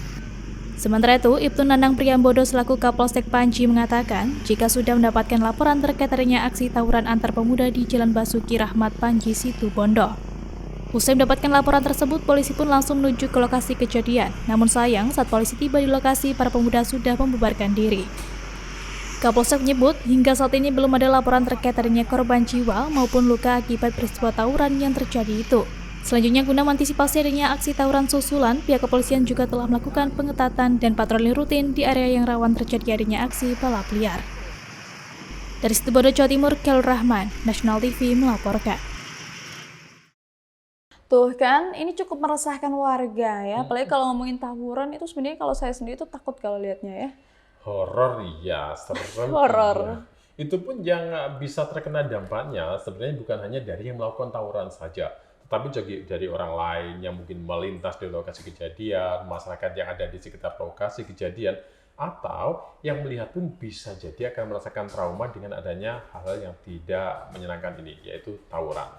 Sementara itu, Ibtu Nanang Priyambodo selaku Kapolsek Panji mengatakan jika sudah mendapatkan laporan terkait adanya aksi tawuran antar pemuda di Jalan Basuki Rahmat Panji, Situbondo. Usai mendapatkan laporan tersebut, polisi pun langsung menuju ke lokasi kejadian. Namun sayang, saat polisi tiba di lokasi, para pemuda sudah membubarkan diri. Kapolsek menyebut, hingga saat ini belum ada laporan terkait adanya korban jiwa maupun luka akibat peristiwa tawuran yang terjadi itu. Selanjutnya, guna mengantisipasi adanya aksi tawuran susulan, pihak kepolisian juga telah melakukan pengetatan dan patroli rutin di area yang rawan terjadi adanya aksi balap liar. Dari Situbondo, Jawa Timur, Khairul Rahman, National TV melaporkan. Tuh kan, ini cukup meresahkan warga ya. Apalagi kalau ngomongin tawuran itu sebenarnya kalau saya sendiri itu takut kalau lihatnya ya. Horor ya, serem. Horor. Iya. Itu pun yang bisa terkena dampaknya sebenarnya bukan hanya dari yang melakukan tawuran saja, tetapi juga dari orang lain yang mungkin melintas di lokasi kejadian, masyarakat yang ada di sekitar lokasi kejadian, atau yang melihat pun bisa jadi akan merasakan trauma dengan adanya hal-hal yang tidak menyenangkan ini, yaitu tawuran.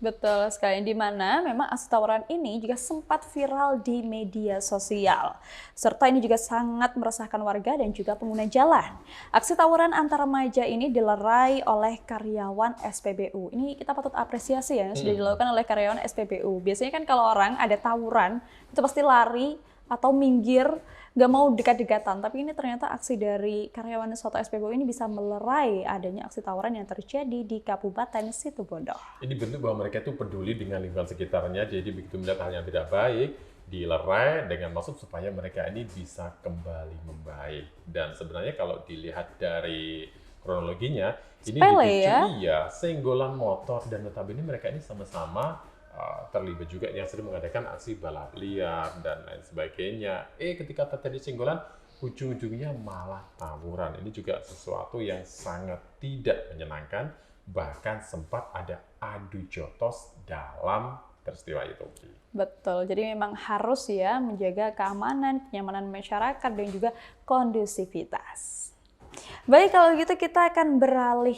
Betul sekali, di mana memang aksi tawuran ini juga sempat viral di media sosial. Serta ini juga sangat meresahkan warga dan juga pengguna jalan. Aksi tawuran antar remaja ini dilerai oleh karyawan SPBU. Ini kita patut apresiasi ya, sudah dilakukan oleh karyawan SPBU. Biasanya kan kalau orang ada tawuran, itu pasti lari atau minggir, nggak mau dekat-dekatan. Tapi ini ternyata aksi dari karyawan suatu SPBU ini bisa melerai adanya aksi tawuran yang terjadi di Kabupaten Situbondo. Ini bentuk bahwa mereka itu peduli dengan lingkungan sekitarnya, jadi begitu melihat hal yang tidak baik, dilerai dengan maksud supaya mereka ini bisa kembali membaik. Dan sebenarnya kalau dilihat dari kronologinya, ini dipicu senggolan motor, dan notabene mereka ini sama-sama terlibat juga yang sering mengadakan aksi balap liar dan lain sebagainya. Ketika terjadi senggolan, ujung-ujungnya malah tawuran. Ini juga sesuatu yang sangat tidak menyenangkan, bahkan sempat ada adu jotos dalam peristiwa itu. Betul, jadi memang harus ya menjaga keamanan, kenyamanan masyarakat dan juga kondusivitas. Baik, kalau gitu kita akan beralih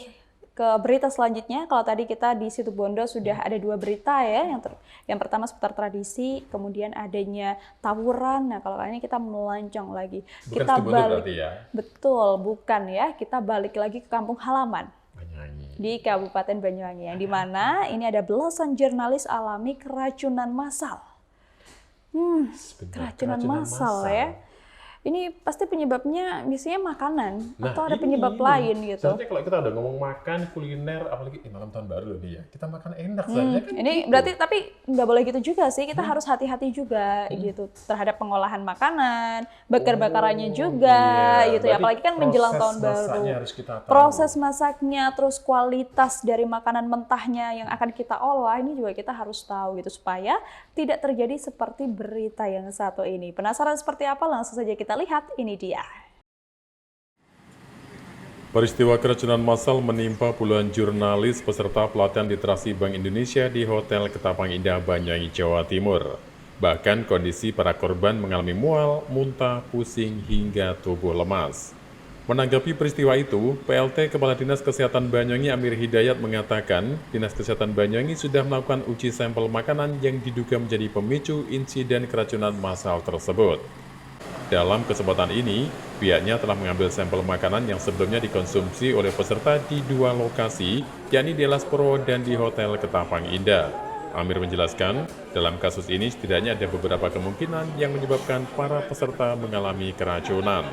ke berita selanjutnya. Kalau tadi kita di Situbondo sudah ada dua berita ya, yang pertama seputar tradisi, kemudian adanya tawuran. Nah, kalau kali ini kita melancong lagi. Bukan kita Situbondo balik, berarti ya? Betul, bukan ya. Kita balik lagi ke kampung halaman. Banyuwangi. Di Kabupaten Banyuwangi, yang dimana ini ada belasan jurnalis alami keracunan massal. Keracunan massal ya. Ini pasti penyebabnya biasanya makanan atau ada penyebab lain gitu. Sebenarnya kalau kita udah ngomong makan, kuliner, apalagi malam tahun baru loh nih ya, kita makan enak sebenarnya kan. Ini gitu. berarti tapi nggak boleh gitu juga sih, kita harus hati-hati juga gitu terhadap pengolahan makanan, bakar-bakarannya juga gitu ya. Apalagi kan menjelang tahun baru. Harus kita tahu. Proses masaknya, terus kualitas dari makanan mentahnya yang akan kita olah ini juga kita harus tahu gitu supaya tidak terjadi seperti berita yang satu ini. Penasaran seperti apa? Langsung saja kita lihat, ini dia. Peristiwa keracunan massal menimpa puluhan jurnalis peserta pelatihan literasi Bank Indonesia di Hotel Ketapang Indah, Banyuwangi, Jawa Timur. Bahkan kondisi para korban mengalami mual, muntah, pusing, hingga tubuh lemas. Menanggapi peristiwa itu, PLT Kepala Dinas Kesehatan Banyuwangi Amir Hidayat mengatakan, Dinas Kesehatan Banyuwangi sudah melakukan uji sampel makanan yang diduga menjadi pemicu insiden keracunan massal tersebut. Dalam kesempatan ini, pihaknya telah mengambil sampel makanan yang sebelumnya dikonsumsi oleh peserta di 2 lokasi, yakni di Alas Purwo dan di Hotel Ketapang Indah. Amir menjelaskan, dalam kasus ini setidaknya ada beberapa kemungkinan yang menyebabkan para peserta mengalami keracunan.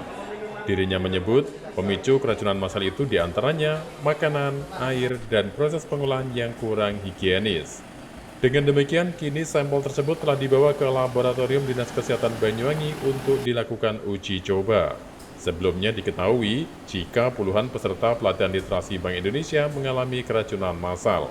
Dirinya menyebut, pemicu keracunan massal itu diantaranya makanan, air, dan proses pengolahan yang kurang higienis. Dengan demikian, kini sampel tersebut telah dibawa ke laboratorium Dinas Kesehatan Banyuwangi untuk dilakukan uji coba. Sebelumnya diketahui, jika puluhan peserta pelatihan literasi Bank Indonesia mengalami keracunan massal.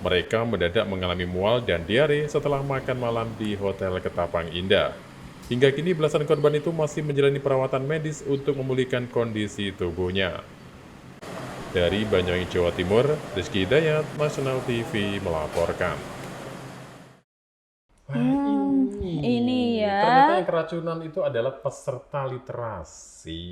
Mereka mendadak mengalami mual dan diare setelah makan malam di Hotel Ketapang Indah. Hingga kini belasan korban itu masih menjalani perawatan medis untuk memulihkan kondisi tubuhnya. Dari Banyuwangi, Jawa Timur, Rizky Hidayat, Nasional TV melaporkan. Ini ya. Ternyata yang keracunan itu adalah peserta literasi,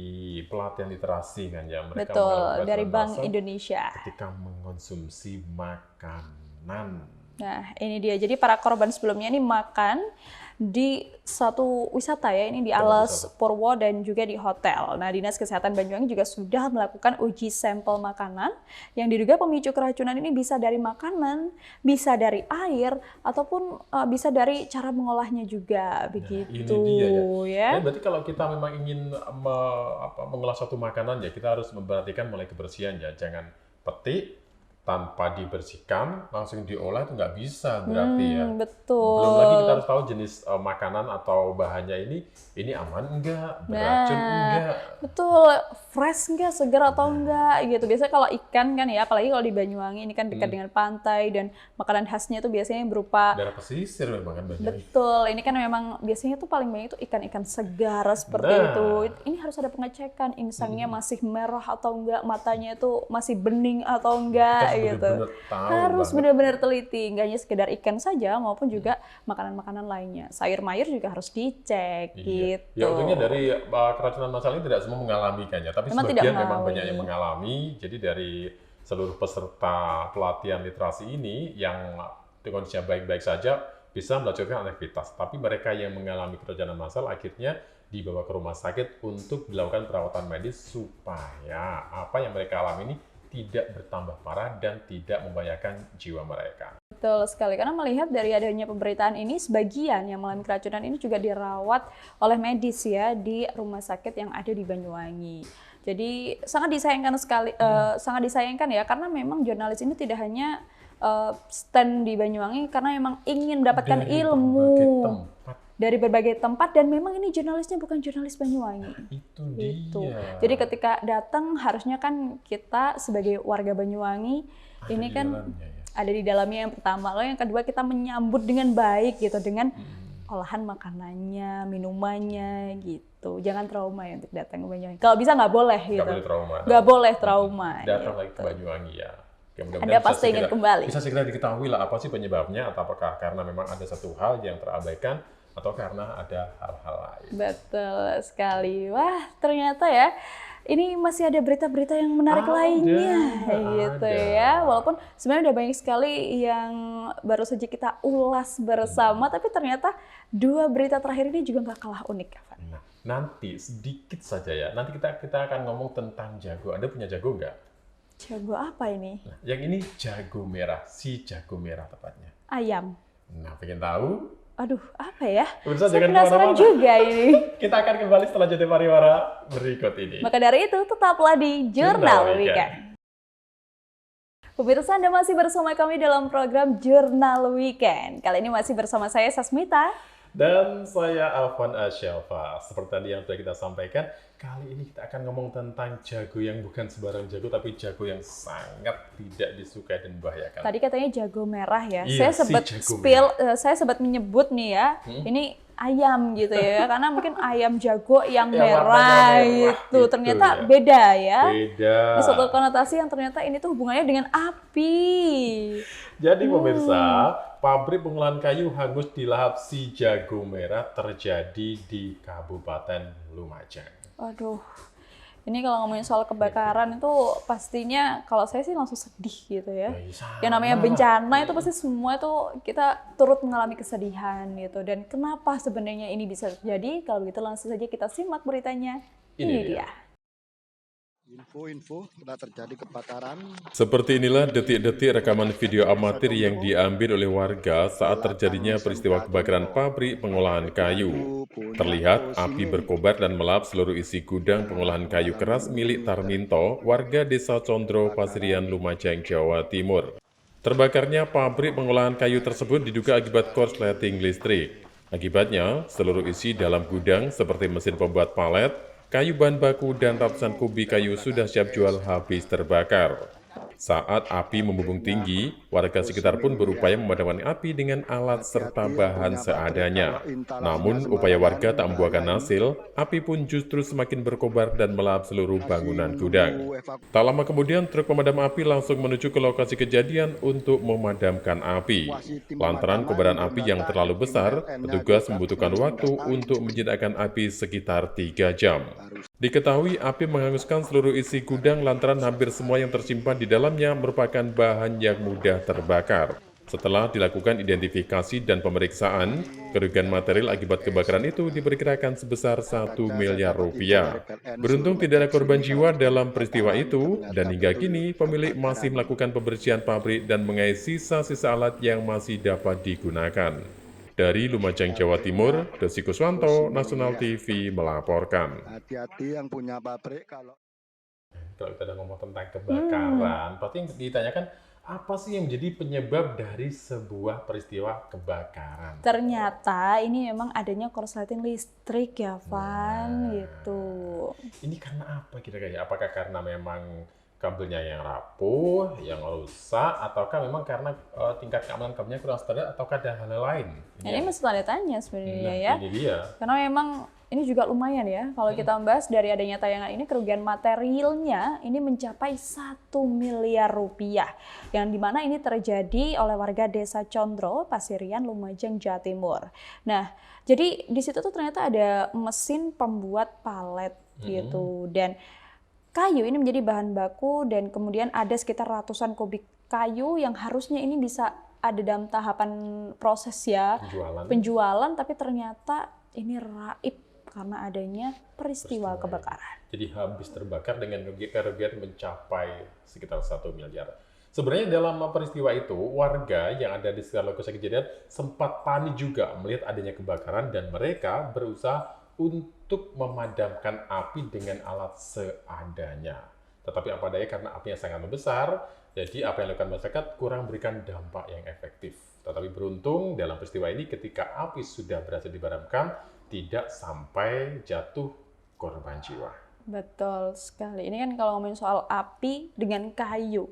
pelatihan literasi kan ya. Mereka Betul, mengalami dari keracunan Bank massal Indonesia. ketika mengonsumsi makanan. Nah, ini dia. Jadi para korban sebelumnya ini makan di satu wisata ya, ini di Alas Purwo dan juga di hotel. Nah, Dinas Kesehatan Banyuwangi juga sudah melakukan uji sampel makanan yang diduga pemicu keracunan ini bisa dari makanan, bisa dari air, ataupun bisa dari cara mengolahnya juga, begitu Ini dia ya. ya. Berarti kalau kita memang ingin mengolah suatu makanan ya, kita harus memperhatikan mulai kebersihan ya. Jangan petik tanpa dibersihkan langsung diolah, itu nggak bisa berarti ya. Betul. Belum lagi kita harus tahu jenis makanan atau bahannya ini aman enggak, beracun enggak. Betul, fresh enggak, segar atau enggak gitu. Biasanya kalau ikan kan ya, apalagi kalau di Banyuwangi ini kan dekat dengan pantai dan makanan khasnya itu biasanya berupa Daerah pesisir memang kan banyak. betul, ini kan memang biasanya tuh paling banyak itu ikan-ikan segar seperti itu. Ini harus ada pengecekan, insangnya masih merah atau enggak, matanya itu masih bening atau enggak Kita gitu. bener-bener tahu Harus banget. benar-benar teliti, enggak hanya sekedar ikan saja maupun juga makanan-makanan lainnya. Sayur mayur juga harus dicek gitu. Ya untungnya dari keracunan massal ini tidak semua mengalamikannya, tapi Memang tidak sebagian memang mengalami. banyak yang mengalami. Jadi dari seluruh peserta pelatihan literasi ini yang kondisinya baik-baik saja bisa melanjutkan aktivitas. Tapi mereka yang mengalami keracunan massal akhirnya dibawa ke rumah sakit untuk dilakukan perawatan medis supaya apa yang mereka alami ini tidak bertambah parah dan tidak membahayakan jiwa mereka. Betul sekali, karena melihat dari adanya pemberitaan ini, sebagian yang mengalami keracunan ini juga dirawat oleh medis ya di rumah sakit yang ada di Banyuwangi. Jadi sangat disayangkan sekali, sangat disayangkan ya, karena memang jurnalis ini tidak hanya stand di Banyuwangi karena memang ingin mendapatkan ilmu dari berbagai tempat, dan memang ini jurnalisnya bukan jurnalis Banyuwangi. Itu Gitu. dia. Jadi ketika datang harusnya kan kita sebagai warga Banyuwangi ini di kan dalamnya, ya. ada di dalamnya yang pertama. Lalu yang kedua kita menyambut dengan baik gitu, dengan olahan makanannya, minumannya gitu. Jangan trauma ya untuk datang ke Banyuwangi. Kalau bisa nggak boleh gitu. Nggak boleh trauma. Nggak boleh trauma. Datang lagi ke gitu. Banyuwangi ya. Ya, Anda pasti ingin kembali. Bisa segera diketahui lah apa sih penyebabnya, atau apakah karena memang ada satu hal yang terabaikan atau karena ada hal-hal lain. Betul sekali. Wah, ternyata ya ini masih ada berita-berita yang menarik lainnya gitu ya. Walaupun sebenarnya udah banyak sekali yang baru saja kita ulas bersama, tapi ternyata 2 berita terakhir ini juga nggak kalah unik, Kak. Nah, nanti sedikit saja ya. Nanti kita akan ngomong tentang jago. Anda punya jago nggak? Jago apa ini? Nah, yang ini jago merah, si jago merah tepatnya. Ayam. Nah, pengen tahu? Aduh, apa ya? Pemirsa, Saya jangan penasaran kemana-mana. juga ini. Kita akan kembali setelah jeda pariwara berikut ini. Maka dari itu, tetaplah di Jurnal Weekend. Pemirsa, Anda masih bersama kami dalam program Jurnal Weekend. Kali ini masih bersama saya, Sasmita. Dan saya Afwan Asyalfa. Seperti tadi yang sudah kita sampaikan, kali ini kita akan ngomong tentang jago yang bukan sembarang jago, tapi jago yang sangat tidak disukai dan membahayakan. Tadi katanya jago merah ya. Iya, Saya sempat menyebut nih ya, ini ayam gitu ya, karena mungkin ayam jago yang Ya, warnanya merah merah gitu. gitu Ternyata ya. beda ya. Beda. Ini suatu konotasi yang ternyata ini tuh hubungannya dengan api. Jadi pemirsa, pabrik pengolahan kayu hangus di lahap si jago merah terjadi di Kabupaten Lumajang. Aduh, Ini kalau ngomongin soal kebakaran itu pastinya kalau saya sih langsung sedih gitu ya. Yang namanya bencana itu pasti semua itu kita turut mengalami kesedihan gitu. Dan kenapa sebenarnya ini bisa terjadi? Kalau begitu langsung saja kita simak beritanya. Ini dia. Info telah terjadi kebakaran. Seperti inilah detik-detik rekaman video amatir yang diambil oleh warga saat terjadinya peristiwa kebakaran pabrik pengolahan kayu. Terlihat api berkobar dan melahap seluruh isi gudang pengolahan kayu keras milik Tarminto, warga Desa Condro, Pasirian, Lumajang, Jawa Timur. Terbakarnya pabrik pengolahan kayu tersebut diduga akibat korsleting listrik. Akibatnya, seluruh isi dalam gudang seperti mesin pembuat palet, kayu bahan baku, dan ratusan kubik kayu sudah siap jual habis terbakar. Saat api membumbung tinggi, warga sekitar pun berupaya memadamkan api dengan alat serta bahan seadanya. Namun, upaya warga tak membuahkan hasil, api pun justru semakin berkobar dan melahap seluruh bangunan gudang. Tak lama kemudian, truk pemadam api langsung menuju ke lokasi kejadian untuk memadamkan api. Lantaran kobaran api yang terlalu besar, petugas membutuhkan waktu untuk menjinakkan api sekitar 3 jam. Diketahui api menghanguskan seluruh isi gudang lantaran hampir semua yang tersimpan di dalamnya merupakan bahan yang mudah terbakar. Setelah dilakukan identifikasi dan pemeriksaan, kerugian material akibat kebakaran itu diperkirakan sebesar 1 miliar rupiah. Beruntung tidak ada korban jiwa dalam peristiwa itu, dan hingga kini pemilik masih melakukan pembersihan pabrik dan mengais sisa-sisa alat yang masih dapat digunakan. Dari Lumajang, Jawa Timur, Desi Kuswanto, Nasional TV melaporkan. Hati-hati yang punya pabrik kalau kita udah ngomong tentang kebakaran, pasti yang ditanyakan apa sih yang menjadi penyebab dari sebuah peristiwa kebakaran? Ternyata ini memang adanya korsleting listrik ya, Van, gitu. Ini karena apa kira-kira? Apakah karena memang kabelnya yang rapuh, yang rusak, ataukah memang karena tingkat keamanan kabelnya kurang standar, ataukah ada hal lain? Ini masih tanda tanya sebenarnya ya. Ini dia. Karena memang ini juga lumayan ya, kalau kita membahas dari adanya tayangan ini, kerugian materialnya ini mencapai 1 miliar rupiah. Yang dimana ini terjadi oleh warga Desa Condro, Pasirian, Lumajang, Jawa Timur. Nah, jadi di situ tuh ternyata ada mesin pembuat palet gitu. Dan kayu ini menjadi bahan baku dan kemudian ada sekitar ratusan kubik kayu yang harusnya ini bisa ada dalam tahapan proses ya, penjualan, tapi ternyata ini raib karena adanya peristiwa kebakaran. Jadi habis terbakar dengan kerugian mencapai sekitar 1 miliar. Sebenarnya dalam peristiwa itu, warga yang ada di sekitar lokasi kejadian sempat panik juga melihat adanya kebakaran dan mereka berusaha untuk memadamkan api dengan alat seadanya. Tetapi apa daya karena apinya sangat membesar, jadi apa yang dilakukan masyarakat kurang memberikan dampak yang efektif. Tetapi beruntung dalam peristiwa ini ketika api sudah berhasil dipadamkan, tidak sampai jatuh korban jiwa. Betul sekali. Ini kan kalau ngomongin soal api dengan kayu,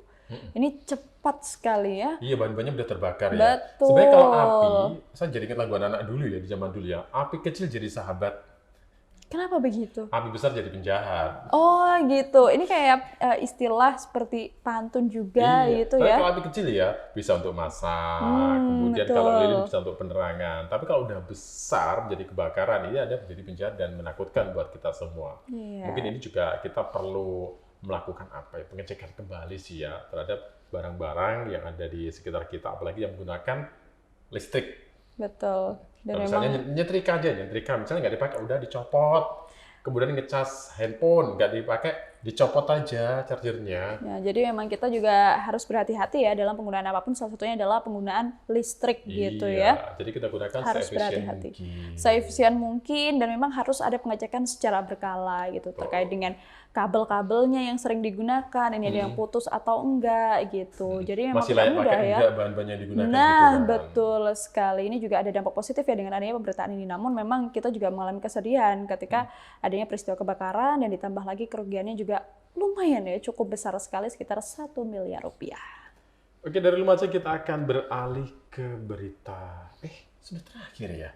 ini cepat sekali ya. Iya, bahan-bahannya udah terbakar ya. Betul. Sebenarnya kalau api, saya jadi ingat lagu anak-anak dulu ya, di zaman dulu ya. Api kecil jadi sahabat. Kenapa begitu? Api besar jadi penjahat. Oh gitu, ini kayak istilah seperti pantun juga gitu ya. Kalau api kecil ya bisa untuk masak, kemudian betul. kalau lilin bisa untuk penerangan. Tapi kalau udah besar menjadi kebakaran, ini ada menjadi penjahat dan menakutkan buat kita semua. Iya. Mungkin ini juga kita perlu melakukan apa ya, pengecekan kembali sih ya terhadap barang-barang yang ada di sekitar kita, apalagi yang menggunakan listrik. Betul. Dan Nah, misalnya nyetrika misalnya nggak dipakai, udah dicopot. Kemudian ngecas handphone, nggak dipakai, dicopot aja chargernya. ya, jadi memang kita juga harus berhati-hati ya dalam penggunaan apapun, salah satunya adalah penggunaan listrik gitu ya. Jadi kita gunakan Harus seefisien berhati-hati. mungkin. Seefisien mungkin dan memang harus ada pengecekan secara berkala gitu terkait dengan kabel-kabelnya yang sering digunakan, ini ada yang putus atau enggak gitu. Jadi memang Masih tidak layak mudah pakai ya. enggak bahan-bahan yang digunakan Nah, gitu kan. betul sekali. Ini juga ada dampak positif ya dengan adanya pemberitaan ini. Namun memang kita juga mengalami kesedihan ketika adanya peristiwa kebakaran dan ditambah lagi kerugiannya juga lumayan ya, cukup besar sekali, sekitar 1 miliar rupiah. Oke, dari Lumajang kita akan beralih ke berita. Sudah terakhir ya?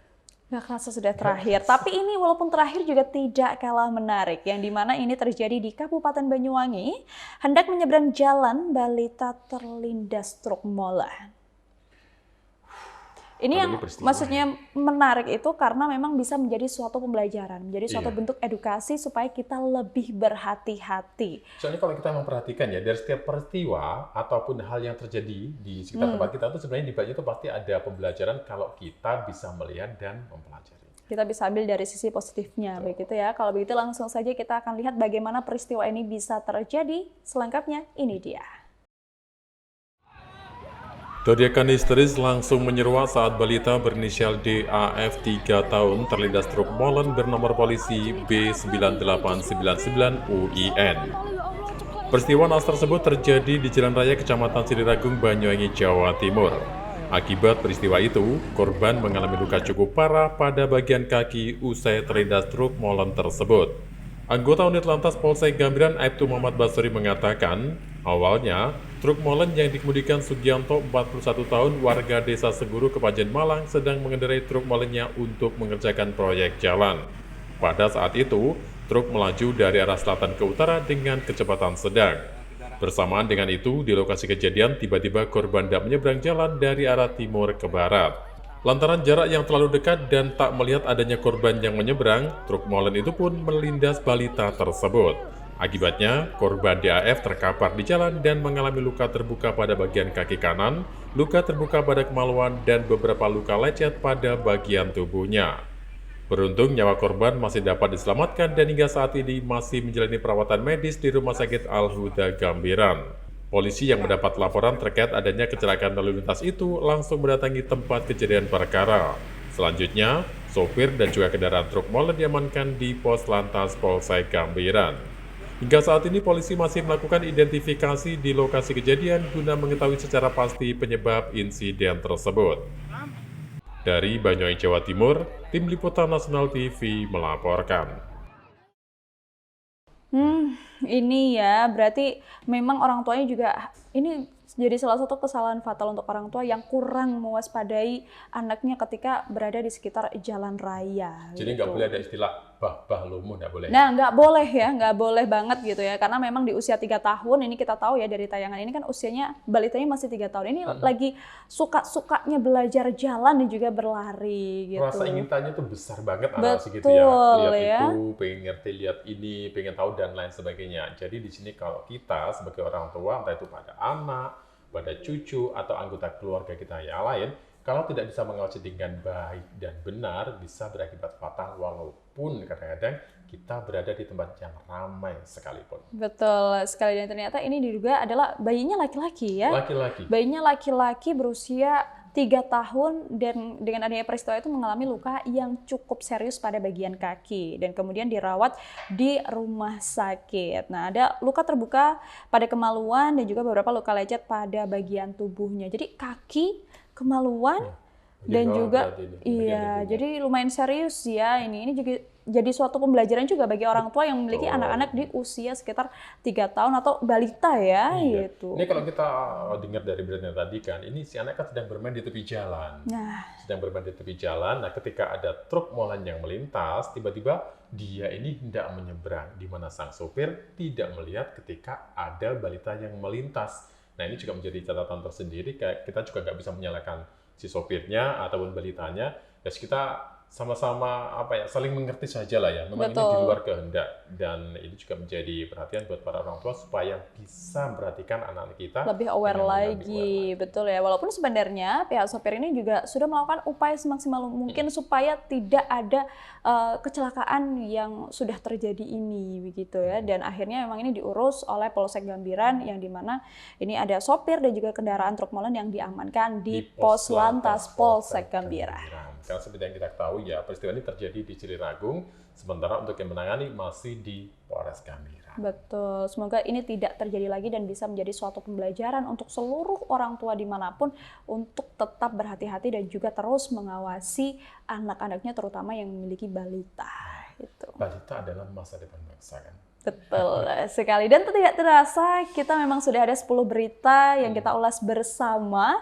Nggak kerasa sudah terakhir, tapi ini walaupun terakhir juga tidak kalah menarik. Yang dimana ini terjadi di Kabupaten Banyuwangi, hendak menyeberang jalan, balita terlindas truk molen. Ini Kalau yang ini peristiwa. maksudnya menarik itu karena memang bisa menjadi suatu pembelajaran, menjadi suatu Iya. bentuk edukasi supaya kita lebih berhati-hati. Soalnya kalau kita memperhatikan ya, dari setiap peristiwa ataupun hal yang terjadi di sekitar tempat kita itu sebenarnya di balik itu pasti ada pembelajaran kalau kita bisa melihat dan mempelajari. Kita bisa ambil dari sisi positifnya, begitu ya. Kalau begitu langsung saja kita akan lihat bagaimana peristiwa ini bisa terjadi. Selengkapnya ini dia. Teriakan histeris langsung menyeruak saat balita berinisial DAF 3 tahun terlindas truk molen bernomor polisi B9899 UIN. Peristiwa naas tersebut terjadi di Jalan Raya Kecamatan Siliragung, Banyuwangi, Jawa Timur. Akibat peristiwa itu, korban mengalami luka cukup parah pada bagian kaki usai terlindas truk molen tersebut. Anggota unit lantas Polsek Gambiran Aibtu Muhammad Basri mengatakan, awalnya truk molen yang dikemudikan Sugianto 41 tahun warga desa Seguru Kepajen Malang sedang mengendarai truk molennya untuk mengerjakan proyek jalan. Pada saat itu, truk melaju dari arah selatan ke utara dengan kecepatan sedang. Bersamaan dengan itu, di lokasi kejadian tiba-tiba korban hendak menyeberang jalan dari arah timur ke barat. Lantaran jarak yang terlalu dekat dan tak melihat adanya korban yang menyeberang, truk molen itu pun melindas balita tersebut. Akibatnya, korban DAF terkapar di jalan dan mengalami luka terbuka pada bagian kaki kanan, luka terbuka pada kemaluan, dan beberapa luka lecet pada bagian tubuhnya. Beruntung nyawa korban masih dapat diselamatkan dan hingga saat ini masih menjalani perawatan medis di Rumah Sakit Al-Huda Gambiran. Polisi yang mendapat laporan terkait adanya kecelakaan lalu lintas itu langsung mendatangi tempat kejadian perkara. Selanjutnya, sopir dan juga kendaraan truk molen diamankan di pos lantas Polsek Gambiran. Hingga saat ini polisi masih melakukan identifikasi di lokasi kejadian guna mengetahui secara pasti penyebab insiden tersebut. Dari Banyuwangi, Jawa Timur, Tim Liputan Nasional TV melaporkan. Ini ya, berarti memang orang tuanya juga, ini jadi salah satu kesalahan fatal untuk orang tua yang kurang mewaspadai anaknya ketika berada di sekitar jalan raya. Jadi gitu. nggak boleh ada istilah bah lumuh, nggak boleh. Nah, nggak boleh ya, nggak boleh banget gitu ya. Karena memang di usia 3 tahun, ini kita tahu ya dari tayangan ini kan usianya, balitanya masih 3 tahun. Ini lagi suka-sukanya belajar jalan dan juga berlari gitu. Rasa ingin tanya tuh besar banget anak segitu ya. Lihat ya. itu, pengen ngerti, lihat ini, pengen tahu dan lain sebagainya. Jadi di sini kalau kita sebagai orang tua, entah itu pada anak, pada cucu atau anggota keluarga kita yang lain, kalau tidak bisa mengawasi dengan baik dan benar, bisa berakibat fatal walaupun kadang-kadang kita berada di tempat yang ramai sekalipun. Betul sekali, dan ternyata ini diduga adalah bayinya laki-laki ya. Laki-laki. Bayinya laki-laki berusia 3 tahun dan dengan adanya peristiwa itu mengalami luka yang cukup serius pada bagian kaki dan kemudian dirawat di rumah sakit. Nah, ada luka terbuka pada kemaluan dan juga beberapa luka lecet pada bagian tubuhnya. Jadi kaki, kemaluan, dan juga iya, jadi lumayan serius ya ini. Ini juga jadi suatu pembelajaran juga bagi orang tua yang memiliki anak-anak di usia sekitar 3 tahun atau balita ya gitu. Ini kalau kita dengar dari beritanya tadi kan, ini si anak kan sedang bermain di tepi jalan. Sedang bermain di tepi jalan. Nah, ketika ada truk molen yang melintas, tiba-tiba dia ini hendak menyeberang, di mana sang sopir tidak melihat ketika ada balita yang melintas. Nah, ini juga menjadi catatan tersendiri. Kayak kita juga nggak bisa menyalahkan si sopirnya ataupun balitanya. Ya, kita sama-sama saling mengerti saja lah ya. Memang ini di luar kehendak, dan ini juga menjadi perhatian buat para orang tua supaya bisa memperhatikan anak-anak kita lebih aware lagi, betul ya. Walaupun sebenarnya pihak sopir ini juga sudah melakukan upaya semaksimal mungkin supaya tidak ada kecelakaan yang sudah terjadi ini, begitu ya. Dan akhirnya memang ini diurus oleh Polsek Gambiran yang dimana ini ada sopir dan juga kendaraan truk molen yang diamankan di pos lantas Polsek Gambiran. Karena seperti yang kita ketahui ya, peristiwa ini terjadi di Siliragung, sementara untuk yang menangani masih di Polres Gambiran. Betul, semoga ini tidak terjadi lagi dan bisa menjadi suatu pembelajaran untuk seluruh orang tua dimanapun untuk tetap berhati-hati dan juga terus mengawasi anak-anaknya terutama yang memiliki balita. Gitu. Balita adalah masa depan bangsa kan? Betul sekali, dan tidak terasa kita memang sudah ada 10 berita yang kita ulas bersama.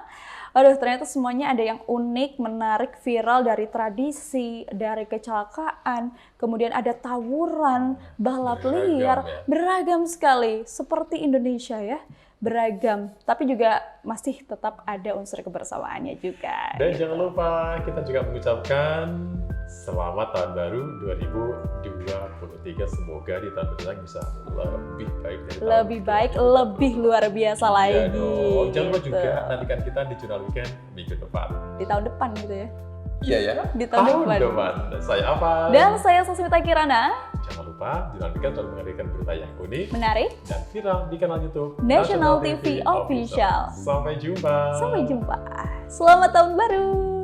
Aduh, ternyata semuanya ada yang unik, menarik, viral, dari tradisi, dari kecelakaan, kemudian ada tawuran, balap liar, beragam sekali, seperti Indonesia ya. beragam, tapi juga masih tetap ada unsur kebersamaannya juga. Dan jangan lupa kita juga mengucapkan selamat tahun baru 2023. Semoga di tahun mendatang bisa lebih baik dari tahun Lebih baik, lebih luar biasa lagi. Iya dong. Jangan lupa gitu. juga nantikan kita di Jurnal Weekend minggu depan. Di tahun depan gitu ya. Iya ya. Di tahun depan. Saya apa? Dan saya Susmita Kirana. Jangan lupa Jurnal Weekend selalu menghadirkan berita yang unik Menarik. dan viral di kanal YouTube National TV Official. Sampai jumpa. Sampai jumpa. Selamat tahun baru.